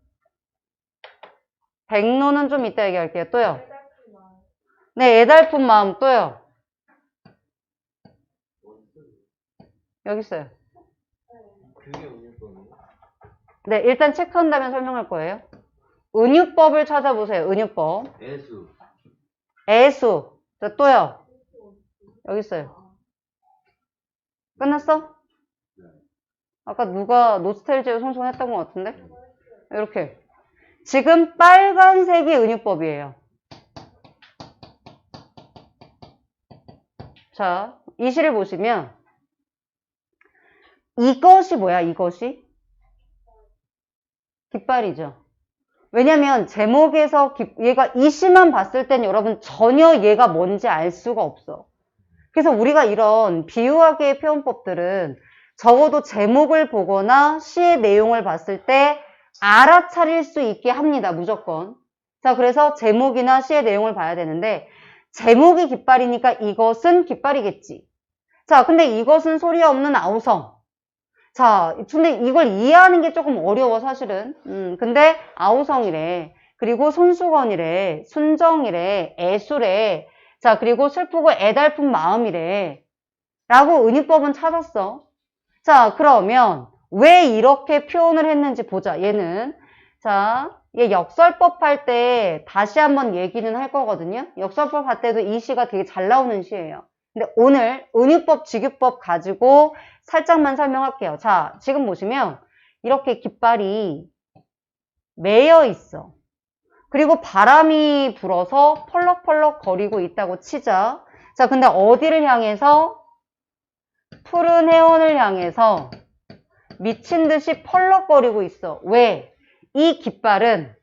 백로는 좀 이따 얘기할게요. 또요. 네, 애달픈 마음. 또요. 여기 있어요. 네, 일단 체크한 다음에 설명할 거예요. 은유법을 찾아보세요. 은유법. 애수. 자, 또요. 여기 있어요. 끝났어? 아까 누가 노스텔지어 송송했던 것 같은데? 이렇게. 지금 빨간색이 은유법이에요. 자, 이 시를 보시면 이것이 뭐야, 이것이? 깃발이죠. 왜냐면 제목에서 얘가 이 시만 봤을 땐 여러분 전혀 얘가 뭔지 알 수가 없어. 그래서 우리가 이런 비유하기의 표현법들은 적어도 제목을 보거나 시의 내용을 봤을 때 알아차릴 수 있게 합니다. 무조건. 자, 그래서 제목이나 시의 내용을 봐야 되는데 제목이 깃발이니까 이것은 깃발이겠지. 자, 근데 이것은 소리 없는 아우성. 자, 근데 이걸 이해하는 게 조금 어려워, 사실은. 근데 아우성이래. 그리고 손수건이래. 순정이래. 애수래. 자, 그리고 슬프고 애달픈 마음이래. 라고 은유법은 찾았어. 자, 그러면 왜 이렇게 표현을 했는지 보자. 얘는. 자, 얘 역설법 할 때 다시 한번 얘기는 할 거거든요. 역설법 할 때도 이 시가 되게 잘 나오는 시예요. 근데 오늘 은유법, 직유법 가지고 살짝만 설명할게요. 자, 지금 보시면 이렇게 깃발이 매여 있어. 그리고 바람이 불어서 펄럭펄럭 거리고 있다고 치자. 자, 근데 어디를 향해서? 푸른 해원을 향해서 미친 듯이 펄럭거리고 있어. 왜? 이 깃발은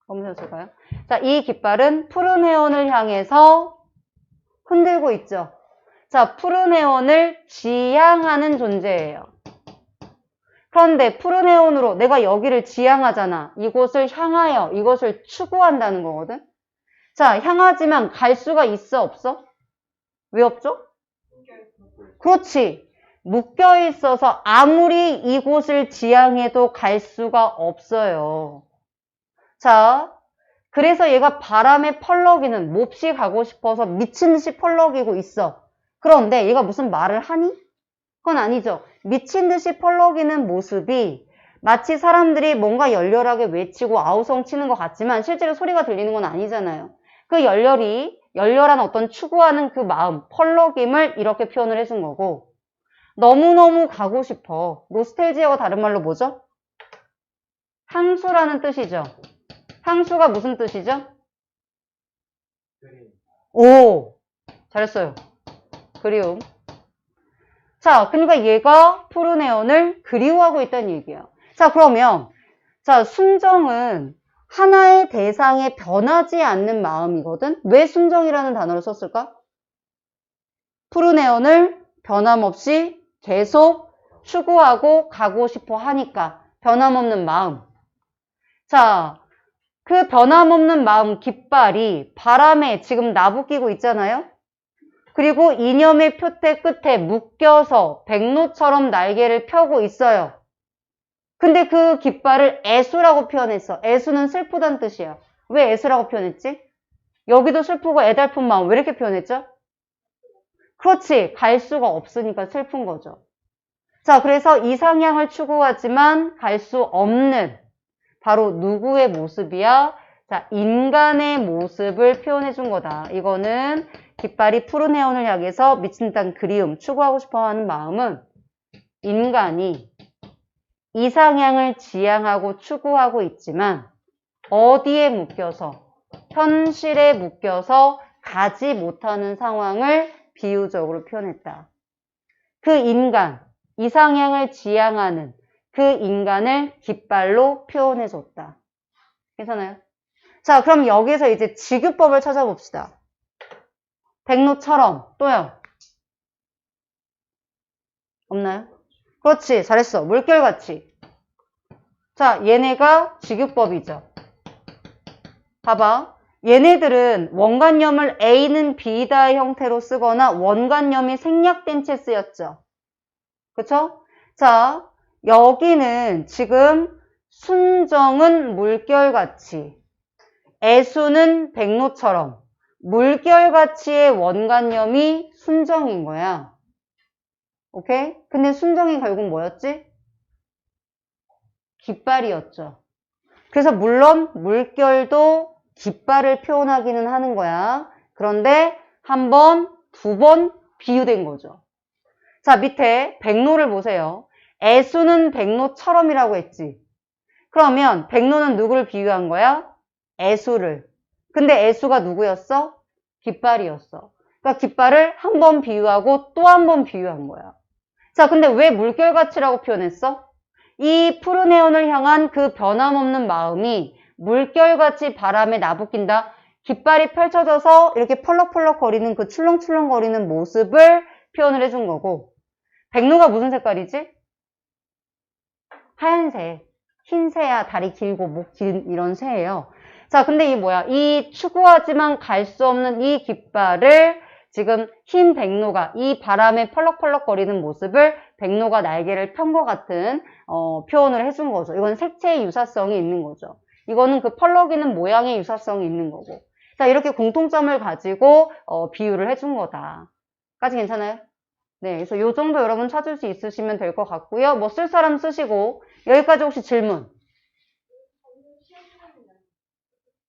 검색해볼까요? 자, 이 깃발은 푸른 해원을 향해서 흔들고 있죠. 자, 푸른 해원을 지향하는 존재예요. 그런데 푸른 해원으로 내가 여기를 지향하잖아. 이곳을 향하여, 이것을 추구한다는 거거든. 자, 향하지만 갈 수가 있어, 없어? 왜 없죠? 그렇지. 묶여 있어서 아무리 이곳을 지향해도 갈 수가 없어요. 자, 그래서 얘가 바람에 펄럭이는 몹시 가고 싶어서 미친 듯이 펄럭이고 있어. 그런데 얘가 무슨 말을 하니? 그건 아니죠. 미친 듯이 펄럭이는 모습이 마치 사람들이 뭔가 열렬하게 외치고 아우성 치는 것 같지만 실제로 소리가 들리는 건 아니잖아요. 그 열렬한 어떤 추구하는 그 마음, 펄럭임을 이렇게 표현을 해준 거고 너무너무 가고 싶어. 노스텔지어가 다른 말로 뭐죠? 향수라는 뜻이죠. 향수가 무슨 뜻이죠? 오! 잘했어요. 그리움. 자, 그러니까 얘가 푸른 해원을 그리워하고 있다는 얘기야. 자, 그러면 자, 순정은 하나의 대상에 변하지 않는 마음이거든? 왜 순정이라는 단어를 썼을까? 푸른 해원을 변함없이 계속 추구하고 가고 싶어 하니까 변함없는 마음. 자, 그 변함없는 마음 깃발이 바람에 지금 나부끼고 있잖아요? 그리고 이념의 표대 끝에 묶여서 백로처럼 날개를 펴고 있어요. 근데 그 깃발을 애수라고 표현했어. 애수는 슬프다는 뜻이야. 왜 애수라고 표현했지? 여기도 슬프고 애달픈 마음 왜 이렇게 표현했죠? 그렇지. 갈 수가 없으니까 슬픈 거죠. 자, 그래서 이상향을 추구하지만 갈 수 없는 바로 누구의 모습이야? 자, 인간의 모습을 표현해 준 거다. 이거는 깃발이 푸른 해원을 향해서 미친 듯한 그리움, 추구하고 싶어하는 마음은 인간이 이상향을 지향하고 추구하고 있지만 어디에 묶여서? 현실에 묶여서 가지 못하는 상황을 비유적으로 표현했다. 그 인간, 이상향을 지향하는 그 인간을 깃발로 표현해줬다. 괜찮아요? 자, 그럼 여기서 이제 직유법을 찾아봅시다. 백로처럼 또요. 없나요? 그렇지, 잘했어. 물결같이. 자, 얘네가 직유법이죠. 봐봐. 얘네들은 원관념을 A는 B다의 형태로 쓰거나 원관념이 생략된 채 쓰였죠. 그쵸? 자, 여기는 지금 순정은 물결같이, 애수는 백로처럼 물결같이의 원관념이 순정인 거야. 오케이? 근데 순정이 결국 뭐였지? 깃발이었죠. 그래서 물론 물결도 깃발을 표현하기는 하는 거야. 그런데 한 번, 두 번, 비유된 거죠. 자, 밑에 백로를 보세요. 애수는 백로처럼이라고 했지. 그러면 백로는 누구를 비유한 거야? 애수를. 근데 애수가 누구였어? 깃발이었어. 그러니까 깃발을 한 번 비유하고 또 한 번 비유한 거야. 자, 근데 왜 물결같이라고 표현했어? 이 푸른 해원을 향한 그 변함없는 마음이 물결같이 바람에 나부낀다. 깃발이 펼쳐져서 이렇게 펄럭펄럭 거리는 그 출렁출렁 거리는 모습을 표현을 해준 거고, 백로가 무슨 색깔이지? 하얀색. 흰 새야, 다리 길고 목 긴 이런 새예요. 자, 근데 이 뭐야? 이 추구하지만 갈 수 없는 이 깃발을 지금 흰 백로가 이 바람에 펄럭펄럭 거리는 모습을 백로가 날개를 편 것 같은 표현을 해준 거죠. 이건 색채의 유사성이 있는 거죠. 이거는 그 펄럭이는 모양의 유사성이 있는 거고. 자, 이렇게 공통점을 가지고 비유를 해준 거다. 까지 괜찮아요? 네, 그래서 요 정도 여러분 찾을 수 있으시면 될 것 같고요. 뭐 쓸 사람 쓰시고. 여기까지 혹시 질문?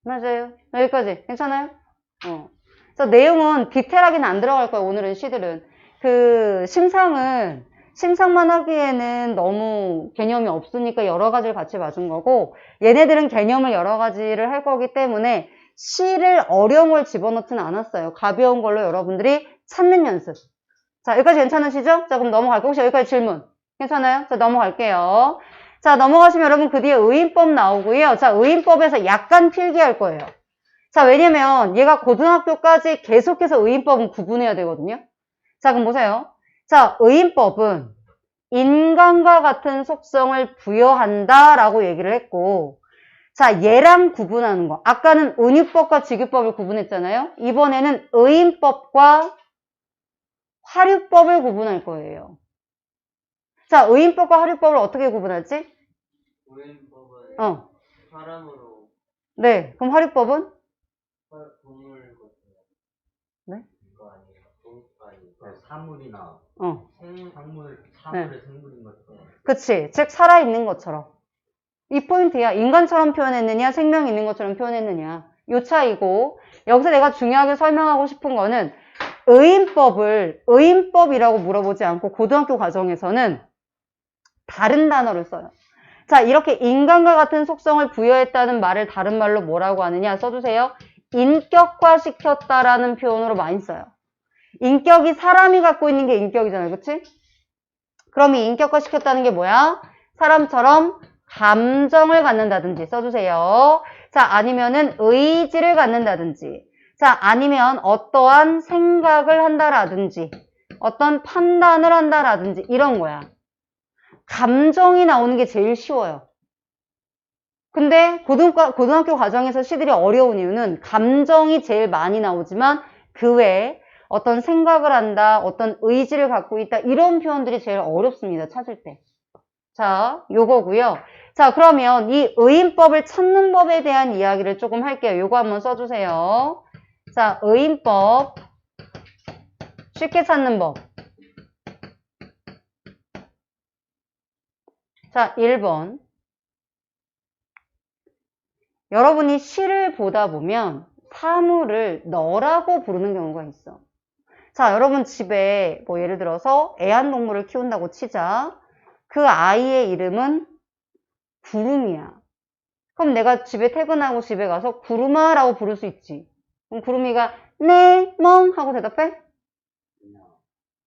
맞아요. 여기까지 괜찮아요? 그래서 내용은 디테일하게는 안 들어갈 거예요. 오늘은 시들은. 그 심상만 하기에는 너무 개념이 없으니까 여러 가지를 같이 봐준 거고, 얘네들은 개념을 여러 가지를 할 거기 때문에 시를 어려운 걸 집어넣지는 않았어요. 가벼운 걸로 여러분들이 찾는 연습. 자, 여기까지 괜찮으시죠? 자, 그럼 넘어갈게요. 혹시 여기까지 질문 괜찮아요? 자, 넘어갈게요. 자, 넘어가시면 여러분 그 뒤에 의인법 나오고요. 자, 의인법에서 약간 필기할 거예요. 자, 왜냐면 얘가 고등학교까지 계속해서 의인법은 구분해야 되거든요. 자, 그럼 보세요. 자, 의인법은 인간과 같은 속성을 부여한다라고 얘기를 했고, 자, 얘랑 구분하는 거. 아까는 은유법과 직유법을 구분했잖아요. 이번에는 의인법과 화류법을 구분할 거예요. 자, 의인법과 화류법을 어떻게 구분하지? 의인법은 사람으로. 네, 그럼 화류법은? 동물 같은. 네? 그거 아니에요. 사물이나 사물의 생물인 것처럼. 그치. 즉 살아있는 것처럼. 이 포인트야. 인간처럼 표현했느냐, 생명이 있는 것처럼 표현했느냐. 요 차이고, 여기서 내가 중요하게 설명하고 싶은 거는 의인법을 의인법이라고 물어보지 않고 고등학교 과정에서는 다른 단어를 써요. 자, 이렇게 인간과 같은 속성을 부여했다는 말을 다른 말로 뭐라고 하느냐 써주세요. 인격화시켰다라는 표현으로 많이 써요. 인격이 사람이 갖고 있는 게 인격이잖아요. 그치? 그럼 이 인격화시켰다는 게 뭐야? 사람처럼 감정을 갖는다든지 써주세요. 자, 아니면은 의지를 갖는다든지. 자, 아니면 어떠한 생각을 한다라든지 어떤 판단을 한다라든지 이런 거야. 감정이 나오는 게 제일 쉬워요. 근데 고등학교 과정에서 시들이 어려운 이유는 감정이 제일 많이 나오지만 그 외에 어떤 생각을 한다, 어떤 의지를 갖고 있다 이런 표현들이 제일 어렵습니다. 찾을 때. 자, 요거고요. 자, 그러면 이 의인법을 찾는 법에 대한 이야기를 조금 할게요. 요거 한번 써주세요. 자, 의인법 쉽게 찾는 법. 자, 1번. 여러분이 시를 보다 보면 사물을 너라고 부르는 경우가 있어. 자, 여러분 집에 뭐 예를 들어서 애완동물을 키운다고 치자. 그 아이의 이름은 구름이야. 그럼 내가 집에 퇴근하고 집에 가서 구름아라고 부를 수 있지. 그럼 구름이가 네, 멍 하고 대답해?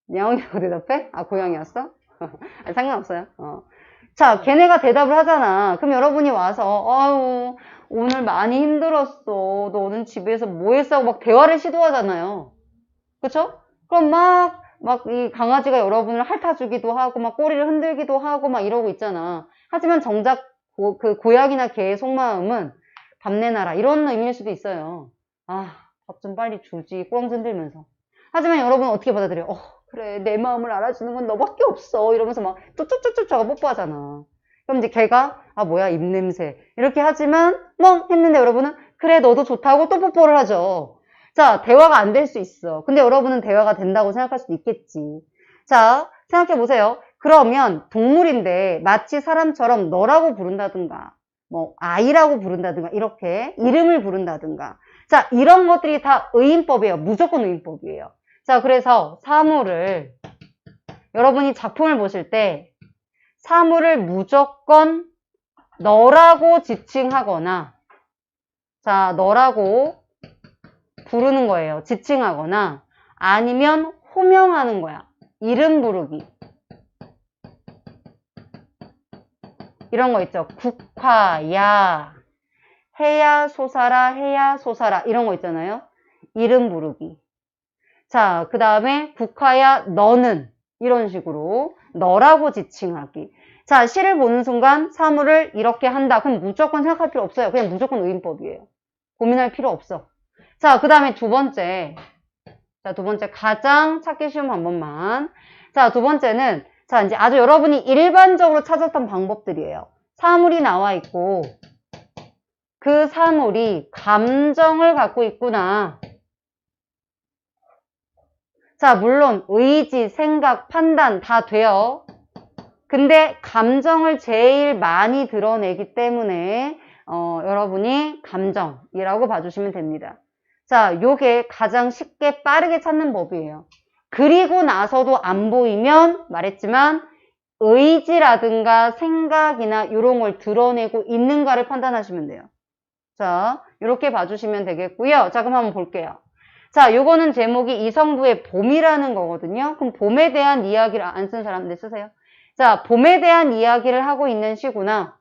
냐옹이라고 대답해? 아, 고양이였어? 아니, 상관없어요. 자, 걔네가 대답을 하잖아. 그럼 여러분이 와서 아유 오늘 많이 힘들었어. 너 오늘 집에서 뭐 했어? 하고 막 대화를 시도하잖아요. 그쵸? 그럼 막 이 강아지가 여러분을 핥아주기도 하고 막 꼬리를 흔들기도 하고 막 이러고 있잖아. 하지만 정작 그 고양이나 개의 속마음은 밥 내놔라 이런 의미일 수도 있어요. 아, 밥 좀 빨리 주지. 꽁 흔들면서. 하지만 여러분은 어떻게 받아들여? 그래, 내 마음을 알아주는 건 너밖에 없어. 이러면서 막 쭈쭈쭈쭈 하고 뽀뽀하잖아. 그럼 이제 걔가 아 뭐야 입냄새 이렇게 하지만 멍 했는데 여러분은 그래 너도 좋다고 또 뽀뽀를 하죠. 자, 대화가 안 될 수 있어. 근데 여러분은 대화가 된다고 생각할 수도 있겠지. 자, 생각해 보세요. 그러면 동물인데 마치 사람처럼 너라고 부른다든가 뭐 아이라고 부른다든가 이렇게 이름을 부른다든가 자, 이런 것들이 다 의인법이에요. 무조건 의인법이에요. 자, 그래서 사물을 여러분이 작품을 보실 때 사물을 무조건 너라고 지칭하거나 자, 너라고 부르는 거예요. 지칭하거나 아니면 호명하는 거야. 이름 부르기. 이런 거 있죠. 국화야, 해야 솟아라, 해야 솟아라 이런 거 있잖아요. 이름 부르기. 자, 그 다음에 국화야 너는 이런 식으로 너라고 지칭하기. 자, 시를 보는 순간 사물을 이렇게 한다. 그럼 무조건 생각할 필요 없어요. 그냥 무조건 의인법이에요. 고민할 필요 없어. 자, 그 다음에 두 번째. 자, 두 번째 가장 찾기 쉬운 방법만. 자, 두 번째는 자, 이제 아주 여러분이 일반적으로 찾았던 방법들이에요. 사물이 나와 있고 그 사물이 감정을 갖고 있구나. 자, 물론 의지, 생각, 판단 다 돼요. 근데 감정을 제일 많이 드러내기 때문에 여러분이 감정이라고 봐주시면 됩니다. 자, 요게 가장 쉽게 빠르게 찾는 법이에요. 그리고 나서도 안 보이면 말했지만 의지라든가 생각이나 이런 걸 드러내고 있는가를 판단하시면 돼요. 자, 이렇게 봐주시면 되겠고요. 자, 그럼 한번 볼게요. 자, 요거는 제목이 이성부의 봄이라는 거거든요. 그럼 봄에 대한 이야기를 안 쓴 사람, 네, 쓰세요. 자, 봄에 대한 이야기를 하고 있는 시구나.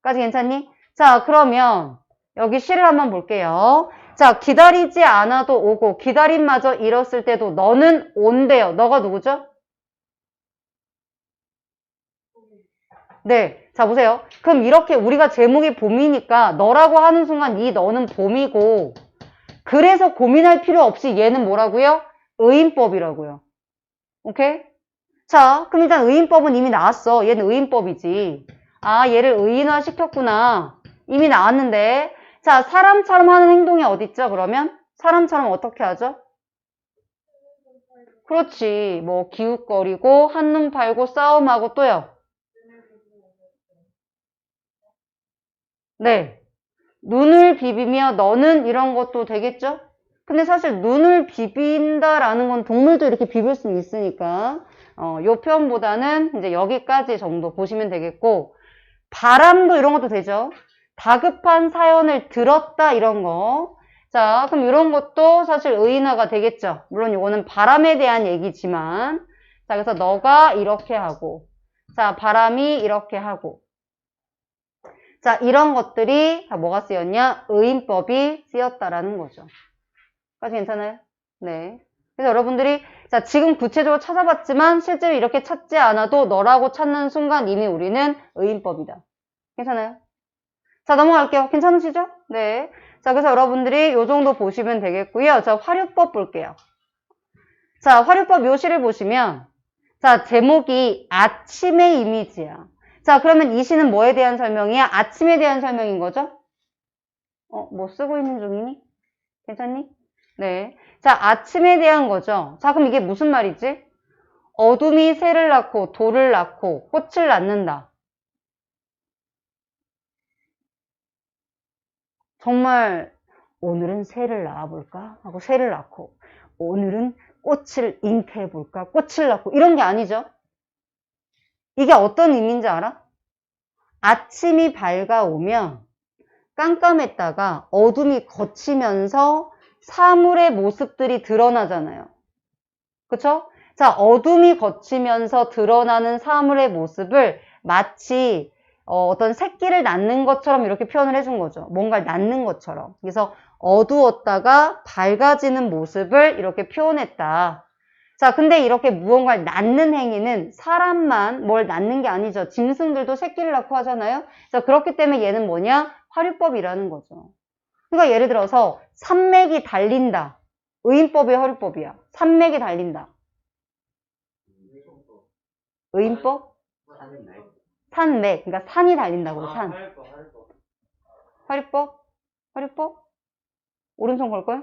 까지 괜찮니? 자, 그러면 여기 시를 한번 볼게요. 자, 기다리지 않아도 오고 기다림마저 잃었을 때도 너는 온대요. 너가 누구죠? 네, 자 보세요. 그럼 이렇게 우리가 제목이 봄이니까 너라고 하는 순간 이 너는 봄이고 그래서 고민할 필요 없이 얘는 뭐라고요? 의인법이라고요. 오케이? 자, 그럼 일단 의인법은 이미 나왔어. 얘는 의인법이지. 아, 얘를 의인화 시켰구나. 이미 나왔는데 자, 사람처럼 하는 행동이 어딨죠? 그러면 사람처럼 어떻게 하죠? 그렇지. 뭐 기웃거리고 한눈 팔고 싸움하고 또요. 네. 눈을 비비며 너는 이런 것도 되겠죠? 근데 사실 눈을 비빈다라는 건 동물도 이렇게 비빌 수 있으니까 요 표현보다는 이제 여기까지 정도 보시면 되겠고 바람도 이런 것도 되죠. 다급한 사연을 들었다 이런 거. 자, 그럼 이런 것도 사실 의인화가 되겠죠. 물론 이거는 바람에 대한 얘기지만 자, 그래서 너가 이렇게 하고 자, 바람이 이렇게 하고 자, 이런 것들이 다 뭐가 쓰였냐? 의인법이 쓰였다라는 거죠. 까지 괜찮아요? 네. 그래서 여러분들이 자, 지금 구체적으로 찾아봤지만 실제로 이렇게 찾지 않아도 너라고 찾는 순간 이미 우리는 의인법이다. 괜찮아요? 자, 넘어갈게요. 괜찮으시죠? 네. 자, 그래서 여러분들이 요 정도 보시면 되겠고요. 자, 화류법 볼게요. 자, 화류법 묘시를 보시면 자, 제목이 아침의 이미지야. 자, 그러면 이 시는 뭐에 대한 설명이야? 아침에 대한 설명인 거죠? 뭐 쓰고 있는 중이니? 괜찮니? 네. 자, 아침에 대한 거죠. 자, 그럼 이게 무슨 말이지? 어둠이 새를 낳고 돌을 낳고 꽃을 낳는다. 정말 오늘은 새를 낳아볼까? 하고 새를 낳고 오늘은 꽃을 잉태해볼까? 꽃을 낳고 이런 게 아니죠. 이게 어떤 의미인지 알아? 아침이 밝아오면 깜깜했다가 어둠이 걷히면서 사물의 모습들이 드러나잖아요. 그쵸? 자, 어둠이 걷히면서 드러나는 사물의 모습을 마치 어떤 새끼를 낳는 것처럼 이렇게 표현을 해준 거죠. 뭔가를 낳는 것처럼. 그래서 어두웠다가 밝아지는 모습을 이렇게 표현했다. 자, 근데 이렇게 무언가를 낳는 행위는 사람만 뭘 낳는 게 아니죠. 짐승들도 새끼를 낳고 하잖아요. 자, 그렇기 때문에 얘는 뭐냐? 화류법이라는 거죠. 그러니까 예를 들어서 산맥이 달린다. 의인법이야, 화류법이야? 산맥이 달린다. 의인법? 산맥. 그러니까 산이 달린다고, 산. 화류법? 화류법? 오른손 걸 거야?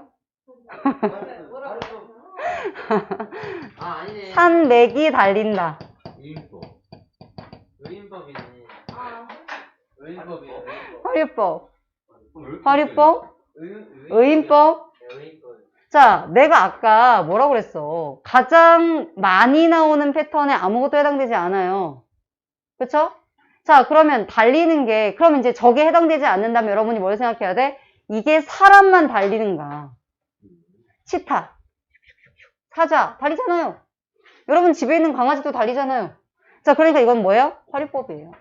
아니네. 산맥이 달린다. 의인법. 의인법이네. 의인법이네. 화류법. 화류법? 의인법? 의인법. 자, 내가 아까 뭐라고 그랬어? 가장 많이 나오는 패턴에 아무것도 해당되지 않아요. 그쵸? 자, 그러면 달리는 게, 그럼 이제 저게 해당되지 않는다면 여러분이 뭘 생각해야 돼? 이게 사람만 달리는가? 치타, 사자, 달리잖아요. 여러분 집에 있는 강아지도 달리잖아요. 자, 그러니까 이건 뭐예요? 활용법이에요.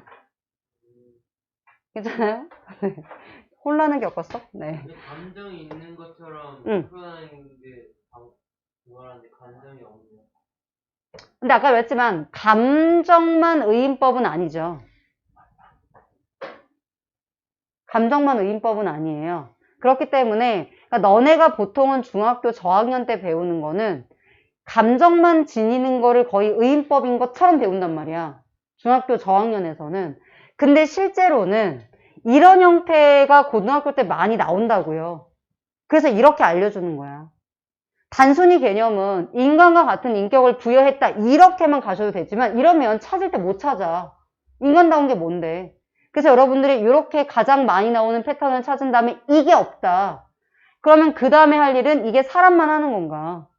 괜찮아요? 혼란을 겪었어? 네. 근데 감정이 있는 것처럼 응. 표현하는데 말하는데 감정이 없네요. 근데 아까 말했지만 감정만 의인법은 아니죠. 감정만 의인법은 아니에요. 그렇기 때문에 그러니까 너네가 보통은 중학교 저학년 때 배우는 거는 감정만 지니는 거를 거의 의인법인 것처럼 배운단 말이야. 중학교 저학년에서는. 근데 실제로는 이런 형태가 고등학교 때 많이 나온다고요. 그래서 이렇게 알려주는 거야. 단순히 개념은 인간과 같은 인격을 부여했다 이렇게만 가셔도 되지만 이러면 찾을 때 못 찾아. 인간다운 게 뭔데. 그래서 여러분들이 이렇게 가장 많이 나오는 패턴을 찾은 다음에 이게 없다. 그러면 그 다음에 할 일은 이게 사람만 하는 건가.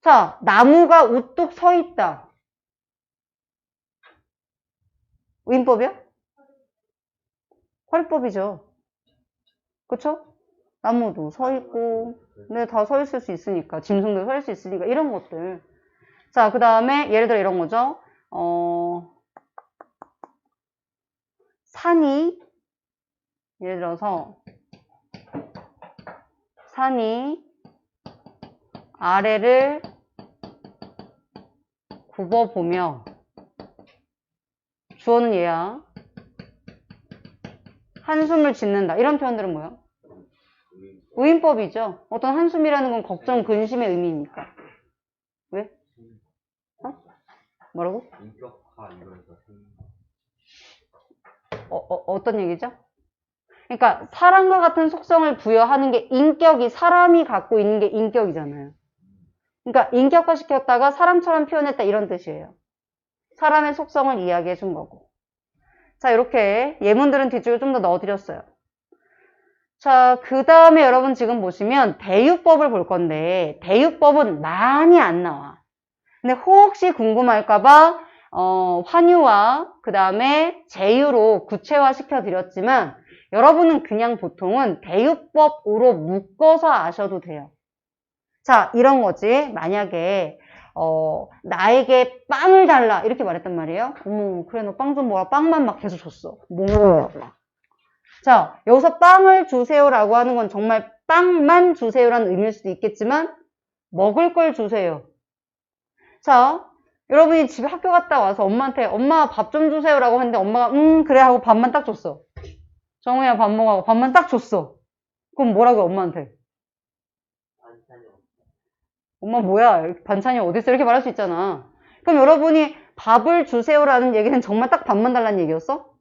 자, 나무가 우뚝 서 있다. 의인법이야? 활용법이죠. 그쵸? 나무도 서 있고, 네, 다 서 있을 수 있으니까. 짐승도 서 있을 수 있으니까. 이런 것들. 자, 그 다음에 예를 들어 이런 거죠. 산이, 예를 들어서, 산이 아래를 굽어보며, 주어는 얘야. 한숨을 짓는다. 이런 표현들은 뭐야? 의인법이죠. 어떤 한숨이라는 건 걱정, 근심의 의미니까. 왜? 뭐라고? 인격화 이거에서 어떤 얘기죠? 그러니까 사람과 같은 속성을 부여하는 게 인격이 사람이 갖고 있는 게 인격이잖아요. 그러니까 인격화 시켰다가 사람처럼 표현했다 이런 뜻이에요. 사람의 속성을 이야기해 준 거고. 자, 이렇게 예문들은 뒤쪽에 좀 더 넣어드렸어요. 자, 그 다음에 여러분 지금 보시면 대유법을 볼 건데 대유법은 많이 안 나와. 근데 혹시 궁금할까봐 환유와 그 다음에 제유로 구체화 시켜드렸지만 여러분은 그냥 보통은 대유법으로 묶어서 아셔도 돼요. 자, 이런 거지. 만약에 나에게 빵을 달라 이렇게 말했단 말이에요. 어머, 그래 너 빵 좀 먹어라. 빵만 막 계속 줬어. 뭐 먹어라. 자, 여기서 빵을 주세요라고 하는 건 정말 빵만 주세요라는 의미일 수도 있겠지만 먹을 걸 주세요. 자, 여러분이 집에 학교 갔다 와서 엄마한테 엄마 밥 좀 주세요라고 했는데 엄마가 그래 하고 밥만 딱 줬어. 정우야 밥 먹어 하고 밥만 딱 줬어. 그럼 뭐라고 엄마한테? 반찬이 없어. 엄마 뭐야 반찬이 어딨어 이렇게 말할 수 있잖아. 그럼 여러분이 밥을 주세요라는 얘기는 정말 딱 밥만 달라는 얘기였어?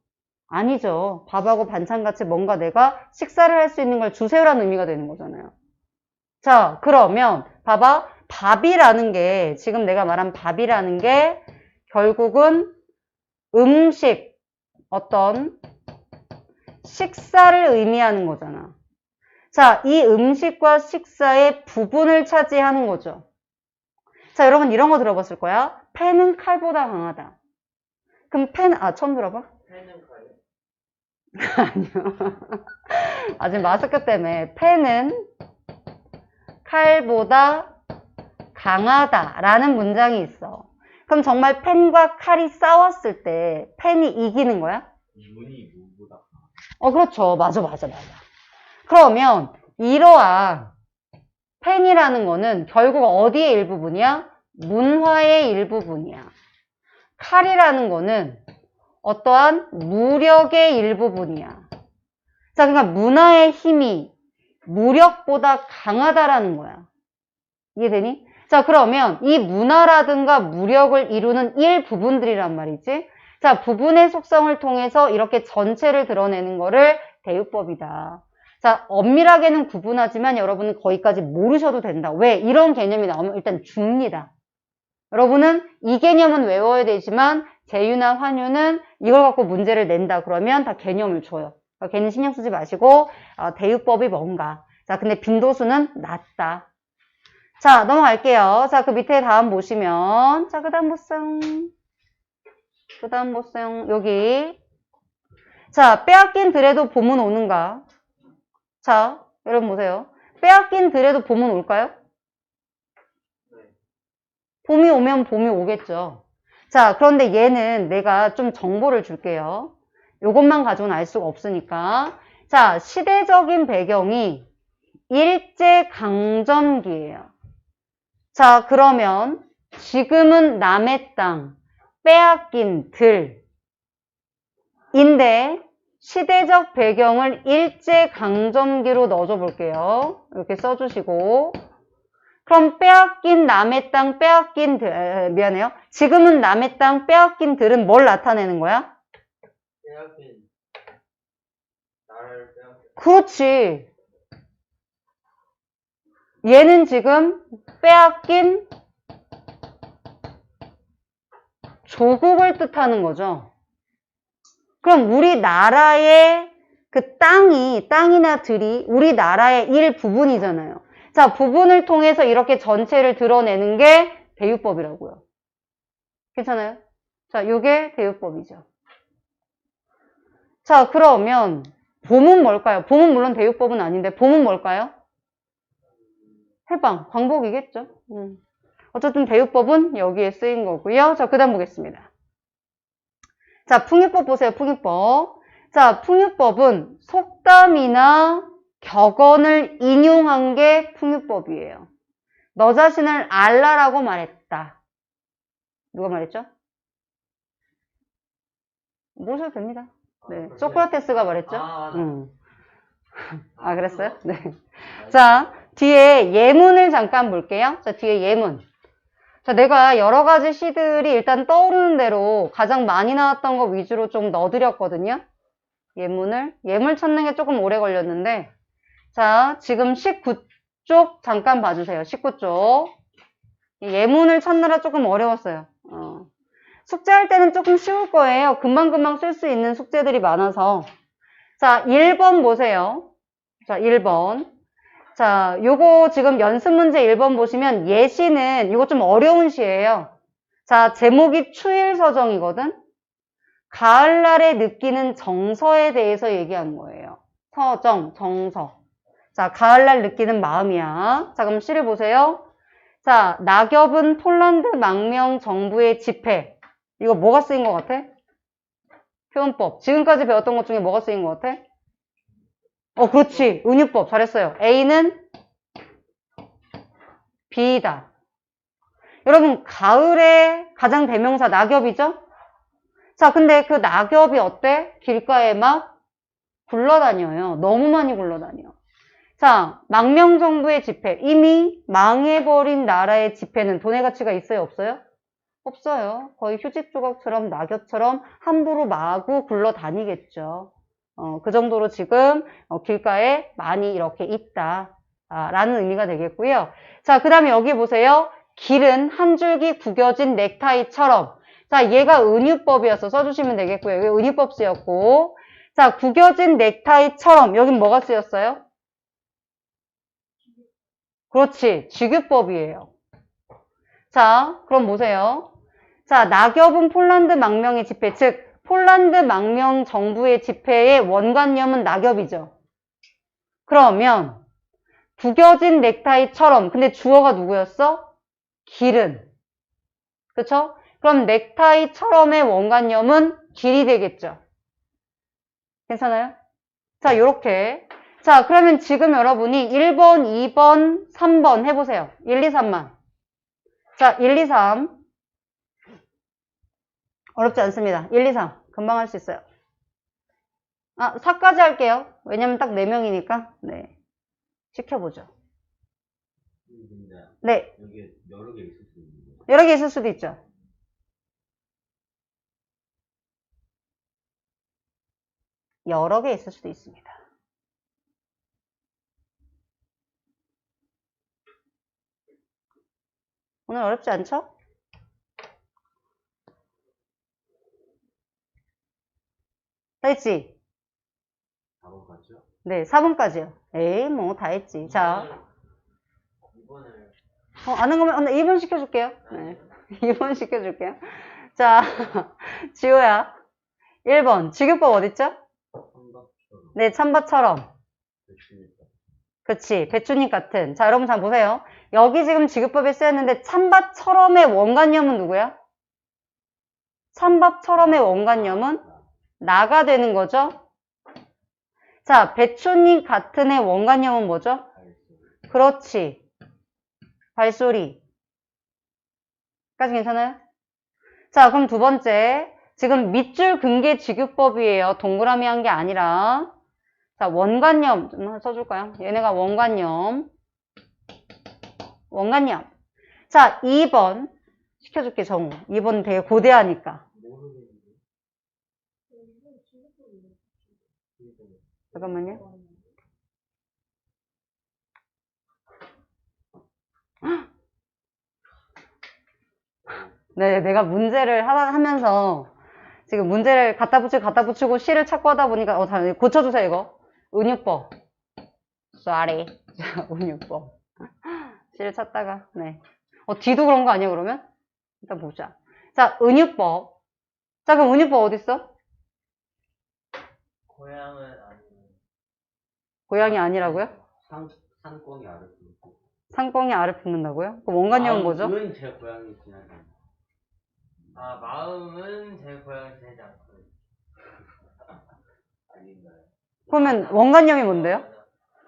아니죠. 밥하고 반찬 같이 뭔가 내가 식사를 할 수 있는 걸 주세요라는 의미가 되는 거잖아요. 자, 그러면 봐봐. 밥이라는 게 지금 내가 말한 밥이라는 게 결국은 음식, 어떤 식사를 의미하는 거잖아. 자, 이 음식과 식사의 부분을 차지하는 거죠. 자, 여러분 이런 거 들어봤을 거야. 펜은 칼보다 강하다. 그럼 처음 들어봐? 펜은 가요? 아니요. 아직 마스크 때문에 펜은 칼보다 강하다라는 문장이 있어. 그럼 정말 펜과 칼이 싸웠을 때 펜이 이기는 거야? 문이 무보다. 그렇죠. 맞아. 그러면 이러한 펜이라는 거는 결국 어디의 일부분이야? 문화의 일부분이야. 칼이라는 거는 어떠한 무력의 일부분이야. 자, 그러니까 문화의 힘이 무력보다 강하다라는 거야. 이해되니? 자, 그러면 이 문화라든가 무력을 이루는 일부분들이란 말이지. 자, 부분의 속성을 통해서 이렇게 전체를 드러내는 거를 대유법이다. 자, 엄밀하게는 구분하지만 여러분은 거기까지 모르셔도 된다. 왜? 이런 개념이 나오면 일단 줍니다. 여러분은 이 개념은 외워야 되지만 제유나 환유는 이걸 갖고 문제를 낸다. 그러면 다 개념을 줘요. 그러니까 괜히 신경 쓰지 마시고 대유법이 뭔가. 자, 근데 빈도수는 낮다. 자, 넘어갈게요. 자, 그 밑에 다음 보시면, 자, 그 다음 보세요. 그 다음 보세요. 여기. 자, 빼앗긴 들에도 봄은 오는가? 자, 여러분 보세요. 빼앗긴 들에도 봄은 올까요? 봄이 오면 봄이 오겠죠. 자, 그런데 얘는 내가 좀 정보를 줄게요. 요것만 가지고는 알 수가 없으니까. 자, 시대적인 배경이 일제강점기예요. 자, 그러면 지금은 남의 땅, 빼앗긴 들인데 시대적 배경을 일제강점기로 넣어줘 볼게요. 이렇게 써주시고 그럼 빼앗긴 남의 땅, 빼앗긴 들, 미안해요. 지금은 남의 땅, 빼앗긴 들은 뭘 나타내는 거야? 빼앗긴 나라를 빼앗긴. 그렇지. 얘는 지금 빼앗긴 조국을 뜻하는 거죠. 그럼 우리나라의 그 땅이나 들이 우리나라의 일부분이잖아요. 자, 부분을 통해서 이렇게 전체를 드러내는 게 대유법이라고요. 괜찮아요? 자, 요게 대유법이죠. 자, 그러면 봄은 뭘까요? 봄은 물론 대유법은 아닌데 봄은 뭘까요? 해방, 광복이겠죠. 어쨌든 대유법은 여기에 쓰인 거고요. 자, 그 다음 보겠습니다. 자, 풍유법 보세요. 풍유법. 자, 풍유법은 속담이나 격언을 인용한 게 풍유법이에요. 너 자신을 알라라고 말했다. 누가 말했죠? 모셔도 됩니다. 네, 소크라테스가 말했죠? 아, 그랬어요? 네. 자, 뒤에 예문을 잠깐 볼게요. 자, 뒤에 예문. 자, 내가 여러 가지 시들이 일단 떠오르는 대로 가장 많이 나왔던 거 위주로 좀 넣어드렸거든요. 예물 찾는 게 조금 오래 걸렸는데. 자, 지금 19쪽 잠깐 봐주세요. 19쪽. 예문을 찾느라 조금 어려웠어요. 숙제할 때는 조금 쉬울 거예요. 금방금방 쓸 수 있는 숙제들이 많아서. 자, 1번 보세요. 자, 1번. 자, 요거 지금 연습 문제 1번 보시면 예시는 이거 좀 어려운 시예요. 자, 제목이 추일서정이거든. 가을날에 느끼는 정서에 대해서 얘기한 거예요. 서정, 정서. 자, 가을날 느끼는 마음이야. 자, 그럼 시를 보세요. 자, 낙엽은 폴란드 망명 정부의 집회. 이거 뭐가 쓰인 것 같아? 표현법. 지금까지 배웠던 것 중에 뭐가 쓰인 것 같아? 그렇지. 은유법. 잘했어요. A는 B다. 여러분, 가을에 가장 대명사 낙엽이죠? 자, 근데 그 낙엽이 어때? 길가에 막 굴러다녀요. 너무 많이 굴러다녀. 자, 망명정부의 집회. 이미 망해버린 나라의 집회는 돈의 가치가 있어요? 없어요? 없어요. 거의 휴지 조각처럼 낙엽처럼 함부로 마구 굴러다니겠죠. 그 정도로 지금 길가에 많이 이렇게 있다. 라는 의미가 되겠고요. 자, 그 다음에 여기 보세요. 길은 한 줄기 구겨진 넥타이처럼. 자, 얘가 은유법이어서 써주시면 되겠고요. 여기 은유법 쓰였고. 자, 구겨진 넥타이처럼. 여긴 뭐가 쓰였어요? 그렇지. 직유법이에요. 자, 그럼 보세요. 자, 낙엽은 폴란드 망명의 집회, 즉 폴란드 망명 정부의 집회의 원관념은 낙엽이죠. 그러면 구겨진 넥타이처럼, 근데 주어가 누구였어? 길은. 그쵸? 그럼 넥타이처럼의 원관념은 길이 되겠죠. 괜찮아요? 자, 요렇게. 자, 그러면 지금 여러분이 1번, 2번, 3번 해보세요. 1, 2, 3만. 자, 1, 2, 3. 어렵지 않습니다. 1, 2, 3. 금방 할 수 있어요. 4까지 할게요. 왜냐면 딱 4명이니까. 네. 시켜보죠. 네. 여기 여러 개 있을 수 있는 거예요. 여러 개 있을 수도 있죠. 여러 개 있을 수도 있습니다. 오늘 어렵지 않죠? 다 했지? 4번 같죠? 네, 4번까지요. 에이, 뭐, 다 했지. 자, 2번을 아는 거면, 2번 시켜줄게요. 네, 2번 시켜줄게요. 자, 지호야. 1번, 지규법 어딨죠? 삼각처럼 네, 찬바처럼. 됐으니까. 그치, 배추잎 같은. 자, 여러분 잘 보세요. 여기 지금 지규법에 쓰였는데, 찬밥처럼의 원관념은 누구야? 찬밥처럼의 원관념은 나가 되는 거죠? 자, 배추잎 같은의 원관념은 뭐죠? 그렇지. 발소리. 까지 괜찮아요? 자, 그럼 두 번째. 지금 밑줄 근개 지규법이에요. 동그라미 한 게 아니라. 자, 원관념 좀 써줄까요? 얘네가 원관념. 원관념. 자, 2번. 시켜줄게, 정우. 2번 되게 고대하니까. 잠깐만요. 네, 내가 문제를 하면서 지금 문제를 갖다 붙이고 시를 찾고 하다 보니까 잠깐 고쳐주세요 이거. 은유법. Sorry. 자, 은유법. 시를 찾다가 네. 뒤도 그런 거 아니야 그러면? 일단 보자. 자, 은유법. 자, 그럼 은유법 어딨어? 고향은 아니고 고양이 아니라고요? 산꽁이 아래 붙고. 상꽁이 알을 붙는다고요? 그럼 원관념은 뭐죠? 마음은 제 고향이 지나지 않고. 아, 마음은 제 고향이 지나지 않고. 아닌가요? 그러면 원관념이 뭔데요?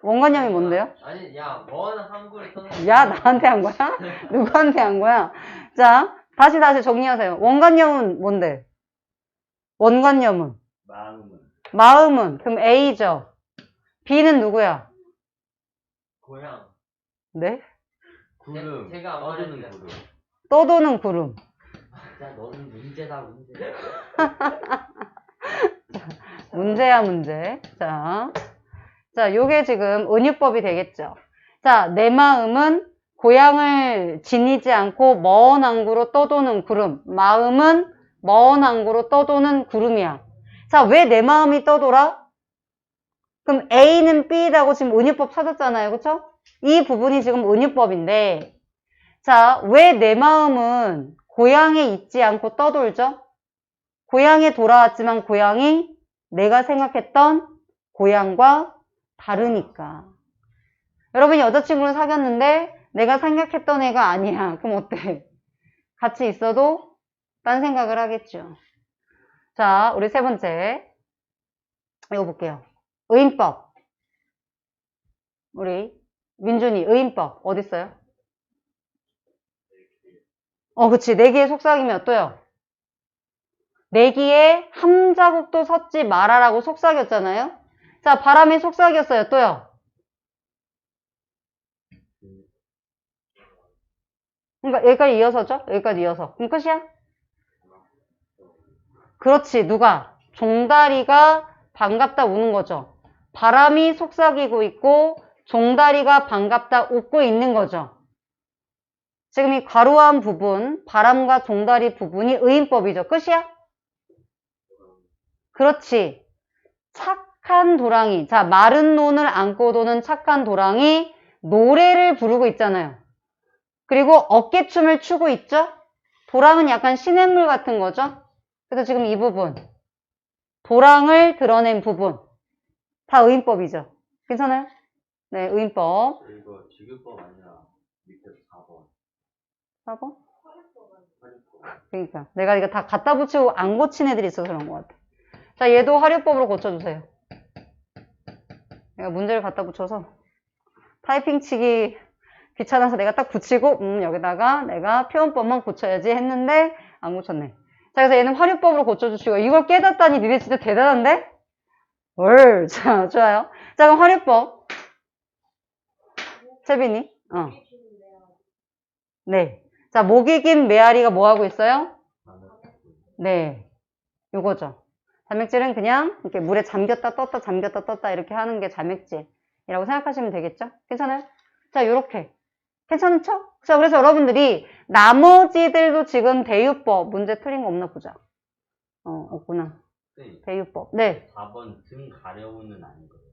원관념이 뭔데요? 아니, 야, 먼 한글을 써서. 야, 나한테 한 거야? 누구한테 한 거야? 자, 다시 정리하세요. 원관념은 뭔데? 원관념은? 마음은? 그럼 A죠. B는 누구야? 고향. 네? 구름. 제가 안 말했는데. 떠도는 구름. 야, 너는 문제다, 문제. 문제야, 문제. 자, 요게 지금 은유법이 되겠죠. 자, 내 마음은 고향을 지니지 않고 먼 항구로 떠도는 구름. 마음은 먼 항구로 떠도는 구름이야. 자, 왜 내 마음이 떠돌아? 그럼 A는 B라고 지금 은유법 찾았잖아요. 그쵸? 이 부분이 지금 은유법인데, 자, 왜 내 마음은 고향에 있지 않고 떠돌죠? 고향에 돌아왔지만 고향이 내가 생각했던 고향과 다르니까. 여러분이 여자친구를 사귀었는데 내가 생각했던 애가 아니야. 그럼 어때? 같이 있어도 딴 생각을 하겠죠. 자, 우리 세 번째. 이거 볼게요. 의인법. 우리 민준이 의인법 어딨어요? 그치. 내기의 속삭임이 어때요? 내기에 한 자국도 섰지 말아라고 속삭였잖아요. 자, 바람이 속삭였어요. 또요. 그러니까 여기까지 이어서죠? 여기까지 이어서. 그럼 끝이야? 그렇지. 누가? 종다리가 반갑다 우는 거죠. 바람이 속삭이고 있고 종다리가 반갑다 웃고 있는 거죠. 지금 이 괄호한 부분, 바람과 종다리 부분이 의인법이죠. 끝이야? 그렇지. 착한 도랑이. 자, 마른 논을 안고 도는 착한 도랑이 노래를 부르고 있잖아요. 그리고 어깨춤을 추고 있죠? 도랑은 약간 시냇물 같은 거죠? 그래서 지금 이 부분. 도랑을 드러낸 부분. 다 의인법이죠. 괜찮아요? 네, 의인법. 이거 지규법 아니라 밑에 4번. 4번? 그러니까. 내가 이거 다 갖다 붙이고 안 고친 애들이 있어서 그런 것 같아. 자, 얘도 활용법으로 고쳐주세요. 내가 문제를 갖다 붙여서 타이핑 치기 귀찮아서 내가 딱 붙이고 여기다가 내가 표현법만 고쳐야지 했는데 안 고쳤네. 자, 그래서 얘는 활용법으로 고쳐주시고 이걸 깨닫다니 니네 진짜 대단한데? 자, 좋아요. 자, 그럼 활용법. 채빈이? 네. 자, 목이 긴 메아리가 뭐 하고 있어요? 네. 요거죠. 자맥질은 그냥 이렇게 물에 잠겼다 떴다 잠겼다 떴다 이렇게 하는 게 자맥질이라고 생각하시면 되겠죠? 괜찮아요? 자, 요렇게. 괜찮죠? 자, 그래서 여러분들이 나머지들도 지금 대유법 문제 틀린 거 없나 보자. 없구나. 대유법. 네. 4번 등 가려우는 아닌 거예요.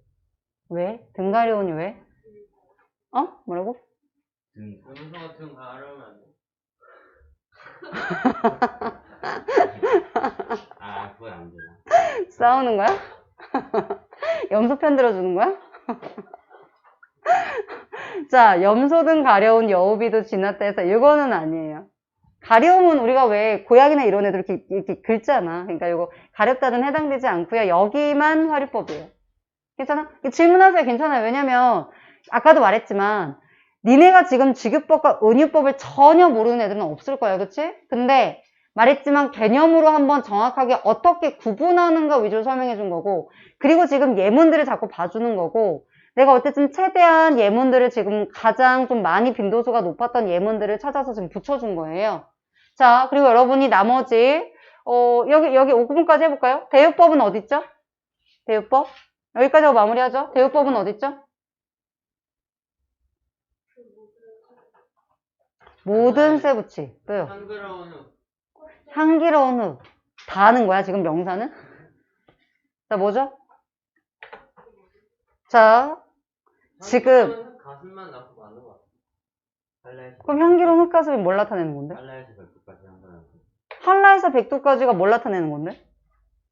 왜? 등 가려우니 왜? 어? 뭐라고? 염소가 등 가려면 안 돼. 그건 안 되나? 싸우는 거야? 염소 편 들어주는 거야? 자, 염소등 가려운 여우비도 지났다 해서 이거는 아니에요. 가려움은 우리가 왜 고양이나 이런 애들 이렇게 긁잖아. 그러니까 이거 가렵다는 해당되지 않고요. 여기만 활용법이에요. 괜찮아? 질문하세요. 괜찮아요. 왜냐면 아까도 말했지만 니네가 지금 직유법과 은유법을 전혀 모르는 애들은 없을 거야. 그치? 근데 말했지만 개념으로 한번 정확하게 어떻게 구분하는가 위주로 설명해 준 거고, 그리고 지금 예문들을 자꾸 봐주는 거고, 내가 어쨌든 최대한 예문들을 지금 가장 좀 많이 빈도수가 높았던 예문들을 찾아서 지금 붙여준 거예요. 자, 그리고 여러분이 나머지 여기 5부분까지 해볼까요? 대유법은 어딨죠? 대유법? 여기까지 하고 마무리하죠. 대유법은 어딨죠? 모든 쇠붙이. 또요. 향기로운 후. 향기로운 흙. 다 하는 거야, 지금 명사는? 자, 뭐죠? 자, 지금. 향기로운 후 가슴만 낳고 맞는 거 같아. 할라에서 그럼 향기로운 흙가슴이 뭘 나타내는 건데? 한라에서 별도까지 한 거라서. 한라에서 백두까지가 뭘 나타내는 건데?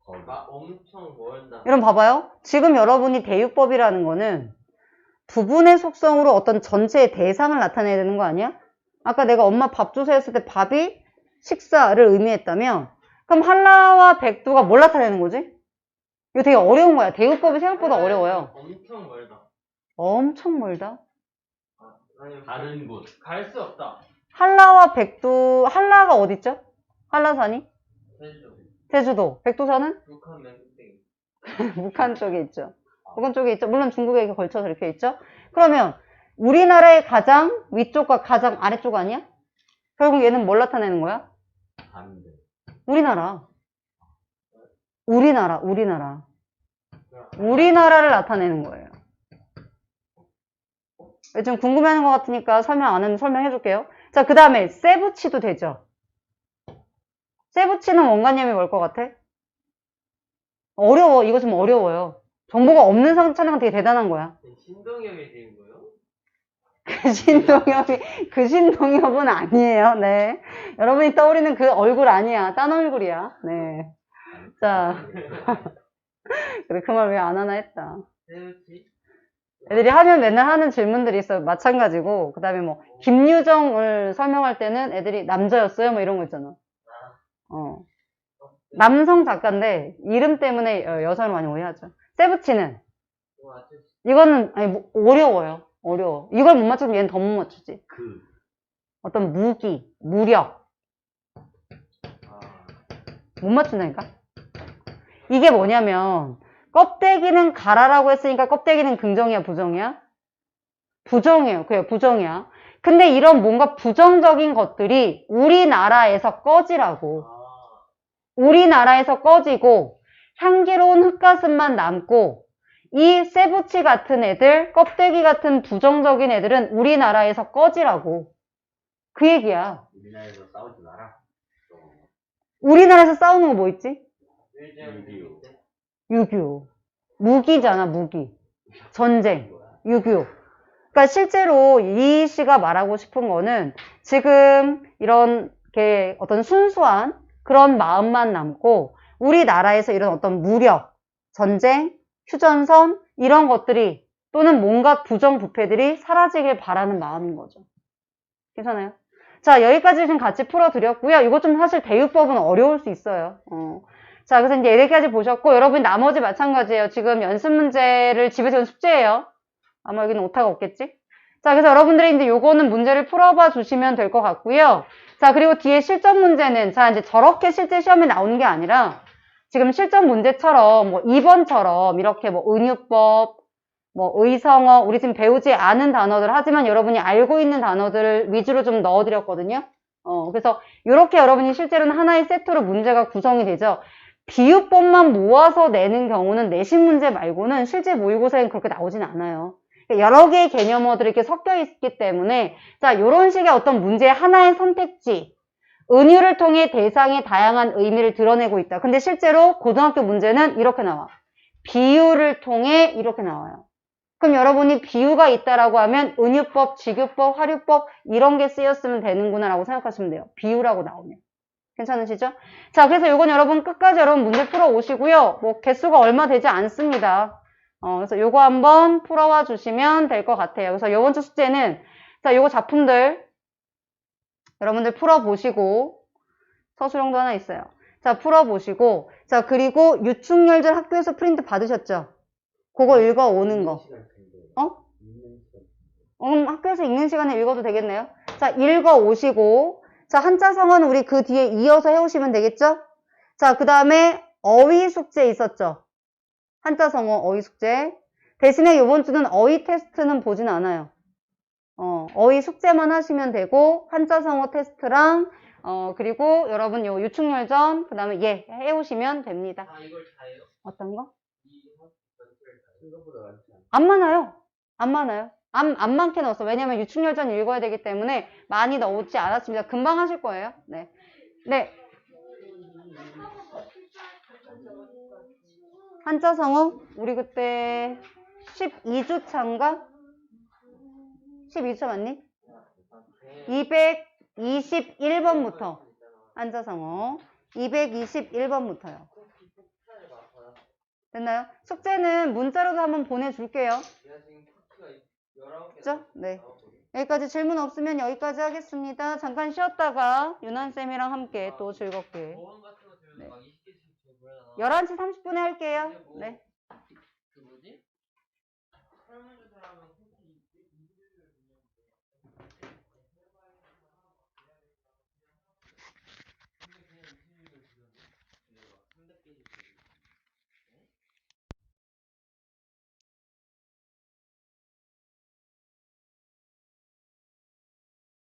엄청 멀다. 여러분 봐봐요. 지금 여러분이 대유법이라는 거는 부분의 속성으로 어떤 전체의 대상을 나타내야 되는 거 아니야? 아까 내가 엄마 밥 주세요 했을 때 밥이 식사를 의미했다면, 그럼 한라와 백두가 뭘 나타내는 거지? 이거 되게 어려운 거야. 대유법이 생각보다 어려워요. 엄청 멀다. 엄청 멀다. 아니, 다른 곳. 갈 수 없다. 한라와 백두, 한라가 어딨죠? 한라산이? 제주. 제주도. 백두산은? 북한 맹국대기. 북한 쪽에 있죠. 북한 쪽에 있죠. 물론 중국에 걸쳐서 이렇게 있죠. 그러면 우리나라의 가장 위쪽과 가장 아래쪽 아니야? 결국 얘는 뭘 나타내는 거야? 반대. 우리나라. 우리나라를 나타내는 거예요. 좀 궁금해하는 것 같으니까 설명 안 하면 설명해 줄게요. 자, 그 다음에 세부치도 되죠. 세부치는 원관념이 뭘 것 같아? 어려워. 이거 좀 어려워요. 정보가 없는 상태 찾는 건 되게 대단한 거야. 신동엽이 된 거요? 그 신동엽은 아니에요. 네. 여러분이 떠오르는 그 얼굴 아니야. 딴 얼굴이야. 네. 자. 그래, 그 말 왜 안 하나 했다. 세우치? 애들이 하면 맨날 하는 질문들이 있어요. 마찬가지고. 그 다음에 뭐, 김유정을 설명할 때는 애들이 남자였어요? 뭐 이런 거 있잖아. 남성 작가인데, 이름 때문에 여성을 많이 오해하죠. 세부치는, 이거는, 아니, 뭐, 어려워요. 어려워. 이걸 못 맞추면 얘는 더 못 맞추지. 어떤 무기, 무력. 못 맞춘다니까? 이게 뭐냐면, 껍데기는 가라라고 했으니까 껍데기는 긍정이야, 부정이야? 부정이에요. 그래요, 부정이야. 근데 이런 뭔가 부정적인 것들이 우리나라에서 꺼지라고. 우리나라에서 꺼지고, 향기로운 흙가슴만 남고, 이 세부치 같은 애들, 껍데기 같은 부정적인 애들은 우리나라에서 꺼지라고. 그 얘기야. 우리나라에서 싸우지 마라. 우리나라에서 싸우는 거 뭐 있지? 6.25. 6.25. 무기잖아, 무기. 전쟁. 6.25. 그러니까 실제로 이 씨가 말하고 싶은 거는 지금 이런 게 어떤 순수한 그런 마음만 남고 우리나라에서 이런 어떤 무력, 전쟁, 휴전선 이런 것들이 또는 뭔가 부정부패들이 사라지길 바라는 마음인 거죠. 괜찮아요? 자, 여기까지 지금 같이 풀어드렸고요. 이거 좀 사실 대유법은 어려울 수 있어요. 자, 그래서 이제 여기까지 보셨고, 여러분 나머지 마찬가지예요. 지금 연습 문제를 집에서 숙제예요. 아마 여기는 오타가 없겠지? 자, 그래서 여러분들이 이제 요거는 문제를 풀어봐 주시면 될 것 같고요. 자, 그리고 뒤에 실전 문제는, 자, 이제 저렇게 실제 시험에 나오는 게 아니라, 지금 실전 문제처럼, 뭐, 2번처럼, 이렇게 뭐, 은유법, 뭐, 의성어, 우리 지금 배우지 않은 단어들, 하지만 여러분이 알고 있는 단어들을 위주로 좀 넣어드렸거든요. 그래서, 요렇게 여러분이 실제로는 하나의 세트로 문제가 구성이 되죠. 비유법만 모아서 내는 경우는 내신 문제 말고는 실제 모의고사엔 그렇게 나오진 않아요. 여러 개의 개념어들이 이렇게 섞여 있기 때문에, 자, 요런 식의 어떤 문제의 하나의 선택지, 은유를 통해 대상의 다양한 의미를 드러내고 있다. 근데 실제로 고등학교 문제는 이렇게 나와. 비유를 통해 이렇게 나와요. 그럼 여러분이 비유가 있다라고 하면 은유법, 직유법, 화류법 이런 게 쓰였으면 되는구나라고 생각하시면 돼요. 비유라고 나오면. 괜찮으시죠? 자, 그래서 요건 여러분 끝까지 여러분 문제 풀어 오시고요. 뭐 개수가 얼마 되지 않습니다. 그래서 요거 한번 풀어와 주시면 될 것 같아요. 그래서 요번 주 숙제는 자, 요거 작품들 여러분들 풀어보시고 서술형도 하나 있어요. 자, 풀어보시고 자, 그리고 유충열절 학교에서 프린트 받으셨죠? 그거 읽어오는 거. 학교에서 읽는 시간에 읽어도 되겠네요. 자, 읽어오시고 자, 한자 성어는 우리 그 뒤에 이어서 해오시면 되겠죠? 자, 그 다음에 어휘 숙제 있었죠? 한자 성어 어휘 숙제. 대신에 이번 주는 어휘 테스트는 보진 않아요. 어휘 숙제만 하시면 되고 한자 성어 테스트랑 그리고 여러분 요 유충열전 그 다음에 예 해오시면 됩니다. 아, 이걸 다 해요? 어떤 거? 이 전체를 다 해요? 생각보다 많지 않아. 안 많아요. 안 많아요. 안 많게 넣었어. 왜냐면 유충열전 읽어야 되기 때문에 많이 넣지 않았습니다. 금방 하실 거예요. 네. 네. 한자 성어 우리 그때 12주 차인가? 12주 맞니? 221번부터 한자 성어 221번부터요. 됐나요? 숙제는 문자로도 한번 보내줄게요. 내가 지금 쿠키가 19개 그죠? 네. 여기까지 질문 없으면 여기까지 하겠습니다. 잠깐 쉬었다가 유난쌤이랑 함께 또 즐겁게 보험 같은 거 들면 네. 막 20개씩 보여잖아. 11시 30분에 할게요. 네.